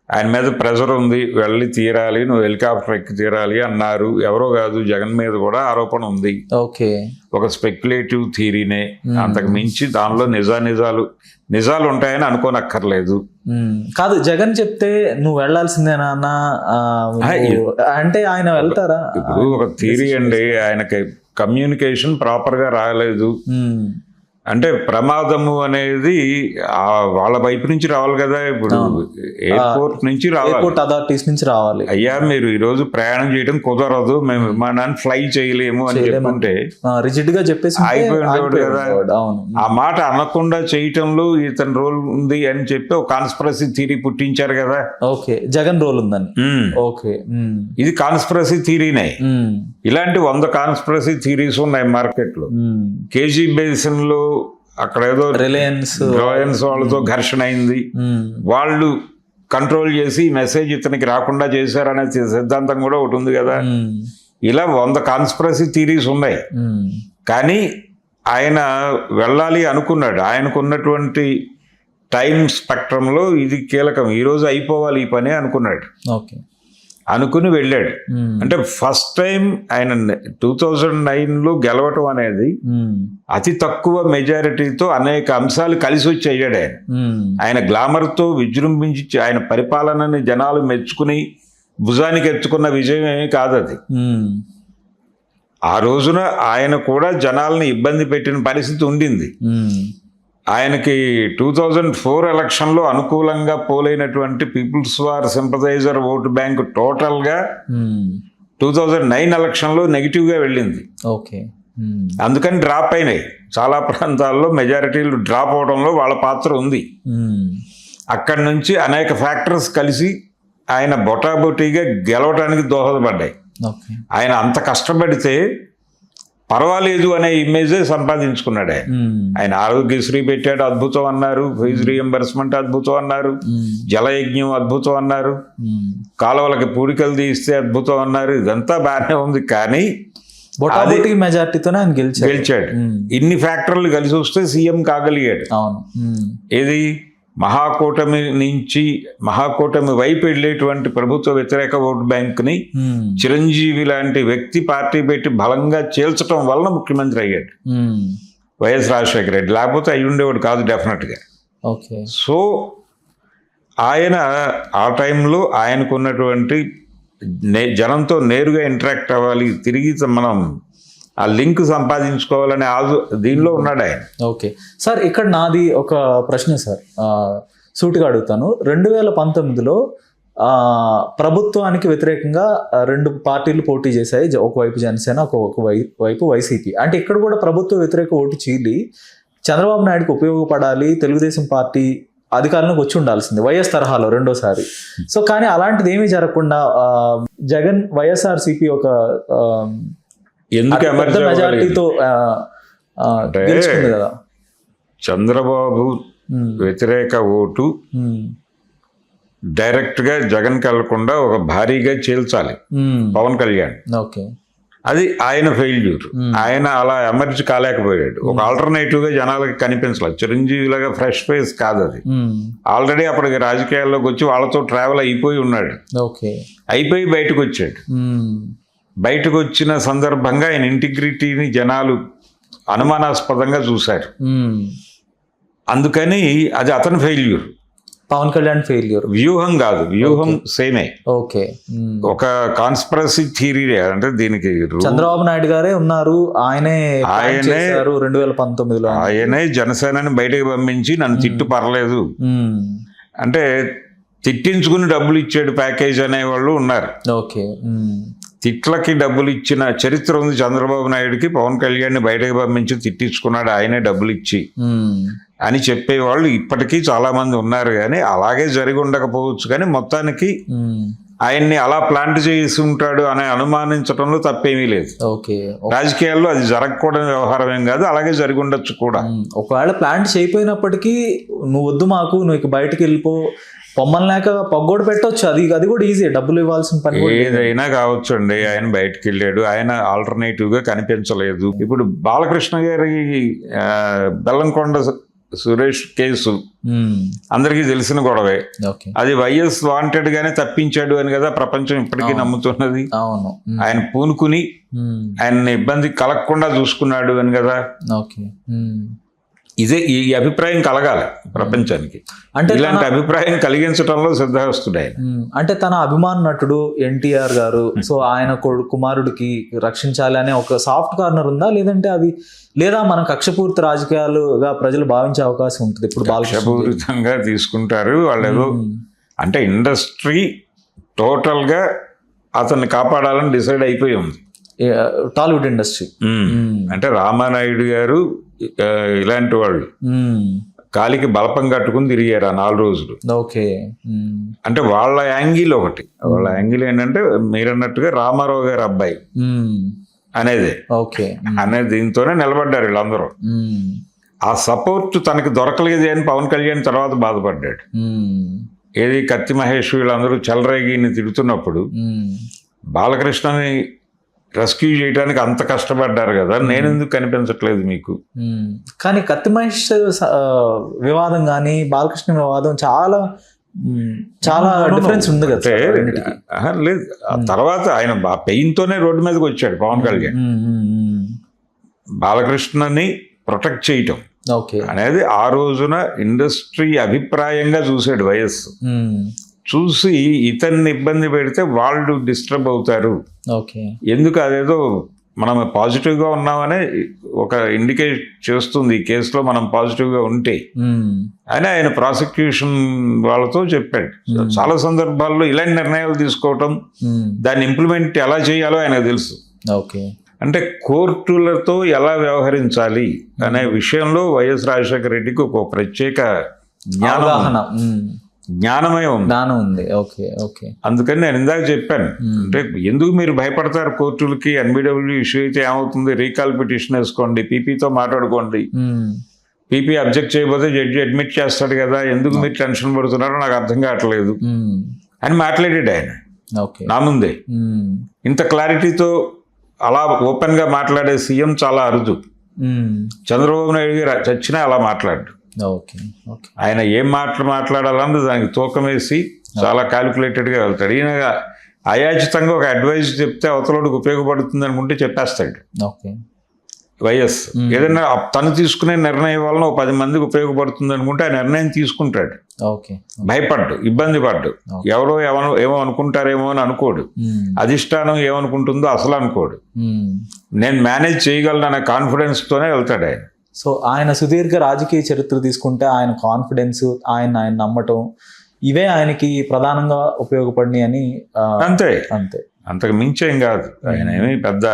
ఆయన మీద ప్రెషర్ ఉంది, వెళ్ళి తీరాలి, నువ్వు హెలికాప్టర్ ఎక్కి తీరాలి అన్నారు. ఎవరో కాదు, జగన్ మీద కూడా ఆరోపణ ఉంది. ఓకే. ఒక స్పెక్యులేటివ్ థియరీనే, అంతకు మించి దానిలో నిజాలు ఉంటాయని అనుకోనక్కర్లేదు. కాదు, జగన్ చెప్తే నువ్వు వెళ్లాల్సిందేనా అన్న అంటే ఆయన వెళ్తారా? ఇప్పుడు ఒక థియరీ అండి, ఆయనకి కమ్యూనికేషన్ ప్రాపర్ గా రాలేదు అంటే ప్రమాదము అనేది వాళ్ళ వైపు నుంచి రావాలి కదా. ఇప్పుడు ఎయిర్పోర్ట్ నుంచి రావాలి, ఎయిర్పోర్ట్ అథారిటీస్ నుంచి రావాలి. అయ్యా మీరు ఈ రోజు ప్రయాణం చేయడం కుదరదు, మేము విమానాన్ని ఫ్లై చేయలేము అని చెప్పుకుంటే రిజిడ్ గా చెప్పేసి అయిపోయి ఉండేవాడు కదా. ఆ మాట అనకుండా చేయటంలో ఇతని రోల్ ఉంది అని చెప్పి ఒక కాన్స్పిరసీ థియరీ పుట్టించారు కదా. ఓకే, జగన్ రోల్ ఉందని. ఓకే, ఇది కాన్స్పిరసీ థియరీనే. ఇలాంటి 100 కాన్స్పిరసీ థియరీస్ ఉన్నాయి మార్కెట్ లో. కేజీ బేసిన్ లో అక్కడ ఏదో రిలయన్స్ వాళ్ళతో ఘర్షణ అయింది, వాళ్ళు కంట్రోల్ చేసి మెసేజ్ ఇతనికి రాకుండా చేశారనే సిద్ధాంతం కూడా ఒకటి ఉంది కదా. ఇలా 100 కాన్స్పిరసీ థియరీస్ ఉన్నాయి. కానీ ఆయన వెళ్ళాలి అనుకున్నాడు. ఆయనకున్నటువంటి టైం స్పెక్ట్రంలో ఇది కీలకం, ఈరోజు అయిపోవాలి ఈ పని అనుకున్నాడు. ఓకే, అనుకుని వెళ్ళాడు. అంటే ఫస్ట్ టైం ఆయన 2009లో గెలవటం అనేది అతి తక్కువ మెజారిటీతో అనేక అంశాలు కలిసి వచ్చి అయ్యాడు. ఆయన గ్లామర్తో విజృంభించి ఆయన పరిపాలనని జనాలు మెచ్చుకుని భుజానికి ఎత్తుకున్న విజయం ఏమీ కాదు అది. ఆ రోజున ఆయన కూడా జనాల్ని ఇబ్బంది పెట్టిన పరిస్థితి ఉండింది. ఆయనకి 2004 ఎలక్షన్లో అనుకూలంగా పోలైనటువంటి People's War sympathiser vote bank టోటల్గా 2009 ఎలక్షన్లో నెగిటివ్గా వెళ్ళింది. ఓకే, అందుకని డ్రాప్ అయినాయి. చాలా ప్రాంతాల్లో మెజారిటీలు డ్రాప్ అవడంలో వాళ్ళ పాత్ర ఉంది. అక్కడి నుంచి అనేక ఫ్యాక్టర్స్ కలిసి ఆయన బొటాబొటీగా గెలవడానికి దోహదపడ్డాయి. ఆయన అంత కష్టపడితే పర్వాలేదు అనే ఇమేజే సంపాదించుకున్నాడు. ఆయన ఆరోగ్యశ్రీ పెట్టాడు, అద్భుతం అన్నారు. ఫీజు రీఎంబర్స్మెంట్ అద్భుతం అన్నారు. జలయజ్ఞం అద్భుతం అన్నారు. కాలువలకి పూడికలు తీస్తే అద్భుతం అన్నారు. ఇదంతా బాగానే ఉంది. కానీ బొటాబొటి మెజార్టీతోనే ఆయన గెలిచాడు. ఇన్ని ఫ్యాక్టర్లు కలిసి వస్తే సీఎం కాగలిగాడు. అవును. ఏది మహాకూటమి వైపు వెళ్ళేటువంటి ప్రభుత్వ వ్యతిరేక ఓటు బ్యాంకుని చిరంజీవి లాంటి వ్యక్తి పార్టీ పెట్టి బలంగా చేల్చడం వలన ముఖ్యమంత్రి అయ్యాడు వైఎస్ రాజశేఖర రెడ్డి. లేకపోతే అయి ఉండేవాడు కాదు డెఫినెట్గా. ఓకే. సో ఆయన ఆ టైంలో ఆయనకున్నటువంటి జనంతో నేరుగా ఇంటరాక్ట్ అవ్వాలి, తిరిగి మనం ఆ లింక్ సంపాదించుకోవాలనే దీనిలో ఉన్నాడు ఆయన. ఓకే సార్, ఇక్కడ నాది ఒక ప్రశ్న సార్, సూటిగా అడుగుతాను. 2019లో ప్రభుత్వానికి వ్యతిరేకంగా 2 పార్టీలు పోటీ చేశాయి. ఒకవైపు జనసేన, ఒకవైపు వైసీపీ. అంటే ఇక్కడ కూడా ప్రభుత్వ వ్యతిరేక ఓటు చీలి చంద్రబాబు నాయుడుకి ఉపయోగపడాలి, తెలుగుదేశం పార్టీ అధికారంలోకి వచ్చి ఉండాల్సింది వైఎస్ తరహాలో రెండోసారి. సో కానీ అలాంటిది ఏమీ జరగకుండా జగన్ వైఎస్ఆర్సీపీ ఒక మెజారిటీతో గెలుచుకుంది కదా. చంద్రబాబు వ్యతిరేక ఓటు డైరెక్ట్ గా జగన్ వెళ్లకుండా ఒక భారీగా చేల్చాలి పవన్ కళ్యాణ్. ఓకే. అది ఆయన ఫెయిల్యూర్. ఆయన అలా ఎమర్జ్ కాలేకపోయాడు. ఒక ఆల్టర్నేటివ్ గా జనాలకి కనిపించలేదు. చిరంజీవి లాగా ఫ్రెష్ ఫేస్ కాదు అది. ఆల్రెడీ అప్పటికి రాజకీయాల్లోకి వచ్చి వాళ్ళతో ట్రావెల్ అయిపోయి ఉన్నాడు. అయిపోయి బయటకు వచ్చాడు. బయటకు వచ్చిన సందర్భంగా ఆయన ఇంటిగ్రిటీని జనాలు అనుమానాస్పదంగా చూశారు. అందుకని అది అతని ఫెయిల్యూర్, పవన్ కళ్యాణ్ ఫెయిల్యూర్. వ్యూహం కాదు, వ్యూహం సేమే. ఓకే. ఒక కాన్స్పిరసీ థియరీ. అంటే దీనికి చంద్రబాబు నాయుడు గారే ఉన్నారు, ఆయనే 2019లో ఆయనే జనసేనని బయటకు పంపించి నన్ను తిట్టు పర్లేదు అంటే తిట్టించుకుని డబ్బులు ఇచ్చాడు ప్యాకేజ్ అనేవాళ్ళు ఉన్నారు. ఓకే. తిట్లకి డబ్బులు ఇచ్చిన చరిత్ర ఉంది చంద్రబాబు నాయుడుకి. పవన్ కళ్యాణ్ని బయటకు పంపించి తిట్టించుకున్నాడు ఆయనే డబ్బులు ఇచ్చి అని చెప్పేవాళ్ళు ఇప్పటికీ చాలా మంది ఉన్నారు. కానీ అలాగే జరిగి ఉండకపోవచ్చు. కానీ మొత్తానికి ఆయన్ని అలా ప్లాంట్ చేసి ఉంటాడు అని అనుమానించడంలో తప్పేమీ లేదు. రాజకీయాల్లో అది జరగకూడని వ్యవహారం ఏం కాదు, అలాగే జరిగి ఉండొచ్చు కూడా. ఒకవేళ ప్లాంట్ చేయకపోయినప్పటికీ నువ్వు వద్దు మాకు, నువ్వు బయటకు వెళ్ళిపో, పొమ్మని లేక పగ్గోడు పెట్టవచ్చు. అది కూడా ఈజీ, డబ్బులు ఇవ్వాల్సిన పని ఏదైనా కావచ్చు అండి. ఆయన బయటకు వెళ్ళాడు, ఆయన ఆల్టర్నేటివ్ గా కనిపించలేదు. ఇప్పుడు బాలకృష్ణ గారి బెల్లంకొండ సురేష్ కేసు అందరికీ తెలిసిన గొడవే. అది వైఎస్ వాంటెడ్ గానే తప్పించాడు అని కదా ప్రపంచం ఇప్పటికీ నమ్ముతున్నది. ఆయన పూనుకుని ఆయన ఇబ్బంది కలగకుండా చూసుకున్నాడు అని కదా. ఇదే ఈ అభిప్రాయం కలగాలి ప్రపంచానికి. అంటే ఇలాంటి అభిప్రాయం కలిగించడంలో సిద్ధహస్తుడు ఆయన. అంటే తన అభిమాన నటుడు ఎన్టీఆర్ గారు, సో ఆయన కుమారుడికి రక్షించాలి అనే ఒక సాఫ్ట్ కార్నర్ ఉందా, లేదంటే అది లేదా మన కక్షపూర్తి రాజకీయాలుగా ప్రజలు భావించే అవకాశం ఉంటుంది? ఇప్పుడు కక్షపూరితంగా తీసుకుంటారు వాళ్ళు. ఏదో అంటే ఇండస్ట్రీ టోటల్ గా అతన్ని కాపాడాలని డిసైడ్ అయిపోయి ఉంది, టాలీవుడ్ ఇండస్ట్రీ. అంటే రామానాయుడు గారు ఇలాంటి వాళ్ళు కాలికి బలపం కట్టుకుని తిరిగారు ఆ 4 రోజులు. ఓకే. అంటే వాళ్ళ యాంగిల్ ఒకటి. వాళ్ళ యాంగిల్ ఏంటంటే మీరన్నట్టుగా రామారావు గారి అబ్బాయి అనేది అనేది దీంతోనే నిలబడ్డారు వీళ్ళందరూ. ఆ సపోర్ట్ తనకి దొరకలేదు అని పవన్ కళ్యాణ్ తర్వాత బాధపడ్డాడు. ఏది కత్తి మహేష్ వీళ్ళందరూ చెలరేగిని తిడుతున్నప్పుడు బాలకృష్ణని రెస్క్యూ చేయడానికి అంత కష్టపడ్డారు కదా, నేను ఎందుకు కనిపించట్లేదు మీకు? కానీ కత్తి మహేష్ వివాదం కానీ బాలకృష్ణ వివాదం చాలా చాలా డిఫరెన్స్ ఉంది కదా. లేదు, తర్వాత ఆయన పెయిన్ తోనే రోడ్డు మీదకి వచ్చాడు పవన్ కళ్యాణ్. బాలకృష్ణని ప్రొటెక్ట్ చేయటం అనేది ఆ రోజున ఇండస్ట్రీ అభిప్రాయంగా చూశాడు వైఎస్. చూసి ఇతన్ని ఇబ్బంది పెడితే వాళ్ళు డిస్టర్బ్ అవుతారు, ఎందుకు అదేదో మనం పాజిటివ్గా ఉన్నామనే ఒక ఇండికేట్ చేస్తుంది ఈ కేసులో మనం పాజిటివ్గా ఉంటే అని ఆయన ప్రాసిక్యూషన్ వాళ్ళతో చెప్పాడు. చాలా సందర్భాల్లో ఇలాంటి నిర్ణయాలు తీసుకోవటం, దాన్ని ఇంప్లిమెంట్ ఎలా చేయాలో ఆయనకు తెలుసు. అంటే కోర్టులతో ఎలా వ్యవహరించాలి అనే విషయంలో వైఎస్ రాజశేఖర రెడ్డికి ఒక ప్రత్యేక జ్ఞానమే ఉంది. అందుకని నేను ఇందాక చెప్పాను, అంటే ఎందుకు మీరు భయపడతారు కోర్టులకి? ఎన్బిడబ్ల్యూ ఇష్యూ అయితే ఏమవుతుంది, రీకాల్ పిటిషన్ వేసుకోండి, పీపీతో మాట్లాడుకోండి, పీపీ అబ్జెక్ట్ చేయకపోతే జడ్జి అడ్మిట్ చేస్తాడు కదా, ఎందుకు మీరు టెన్షన్ పడుతున్నారో నాకు అర్థం కావట్లేదు అని మాట్లాడాడు ఆయన నా ముందే. ఇంత క్లారిటీతో అలా ఓపెన్గా మాట్లాడే సీఎం చాలా అరుదు. చంద్రబాబు నాయుడు గారు చచ్చినా అలా మాట్లాడు. Okay okay. ఆయన ఏం మాట్లాడాలన్నది దానికి తూకం వేసి చాలా క్యాలిక్యులేటెడ్గా వెళ్తాడు. ఈయన అయాచితంగా ఒక అడ్వైస్ చెప్తే అవతలోడికి ఉపయోగపడుతుంది అనుకుంటే చెప్పేస్తాడు. ఓకే. వైఎస్ ఏదైనా తను తీసుకునే నిర్ణయం వలన 10 మందికి ఉపయోగపడుతుంది అనుకుంటే ఆ నిర్ణయం తీసుకుంటాడు. ఓకే. భయపడ్డు, ఇబ్బంది పడ్డు, ఎవరో ఏమో అనుకుంటారేమో అని అనుకోడు, అధిష్టానం ఏమనుకుంటుందో అసలు అనుకోడు, నేను మేనేజ్ చేయగలను అనే కాన్ఫిడెన్స్తోనే వెళ్తాడు ఆయన. సో ఆయన సుదీర్ఘ రాజకీయ చరిత్ర తీసుకుంటే ఆయన కాన్ఫిడెన్స్, ఆయన నమ్మటం, ఇవే ఆయనకి ప్రధానంగా ఉపయోగపడినాయి అని. అంతే అంతే, అంతకు మించేం కాదు. ఆయన ఏమీ పెద్ద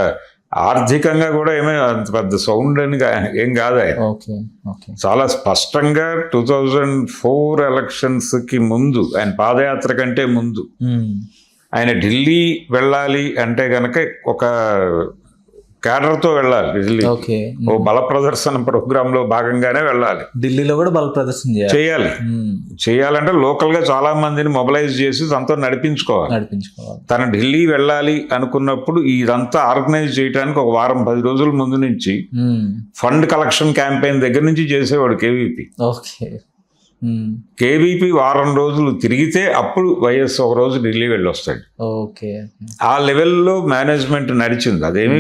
ఆర్థికంగా కూడా ఏమీ అంత పెద్ద సౌండ్ అని ఏం కాదు ఆయన. Okay okay. చాలా స్పష్టంగా 2004 ఎలక్షన్స్కి ముందు, ఆయన పాదయాత్ర కంటే ముందు ఆయన ఢిల్లీ వెళ్ళాలి అంటే గనక ఒక క్యాడర్తో వెళ్ళాలి ఢిల్లీ. ఓకే. ఓ బల ప్రదర్శన ప్రోగ్రాంలో భాగంగానే వెళ్ళాలి. ఢిల్లీలో కూడా బల ప్రదర్శన చేయాలంటే లోకల్గా చాలా మందిని మొబిలైజ్ చేసి తనతో నడిపించుకోవాలి. తను ఢిల్లీ వెళ్ళాలి అనుకున్నప్పుడు ఇదంతా ఆర్గనైజ్ చేయడానికి ఒక వారం 10 రోజుల ముందు నుంచి ఫండ్ కలెక్షన్ క్యాంపెయిన్ దగ్గర నుంచి చేసేవాడు కేవీపీ. ఓకే. కేవీపీ వారం రోజులు తిరిగితే అప్పుడు వైఎస్ ఒక రోజు ఢిల్లీ వెళ్ళొస్తాడు. ఓకే. ఆ లెవెల్లో మేనేజ్మెంట్ నడిచింది. అదేమి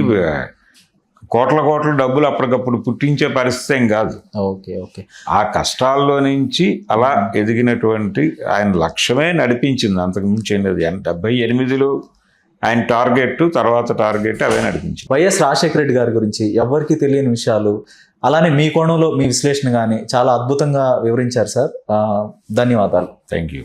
కోట్ల డబ్బులు అప్పటికప్పుడు పుట్టించే పరిస్థితి ఏం కాదు. Okay okay. ఆ కష్టాల్లో నుంచి అలా ఎదిగినటువంటి ఆయన లక్ష్యమే నడిపించింది, అంతకు మించి ఏం లేదు. 78లో ఆయన తర్వాత టార్గెట్ అవే నడిపించింది. వైఎస్ రాజశేఖర రెడ్డి గారి గురించి ఎవరికి తెలియని విషయాలు, అలానే మీ కోణంలో మీ విశ్లేషణ కానీ చాలా అద్భుతంగా వివరించారు సార్. ధన్యవాదాలు. Thank you.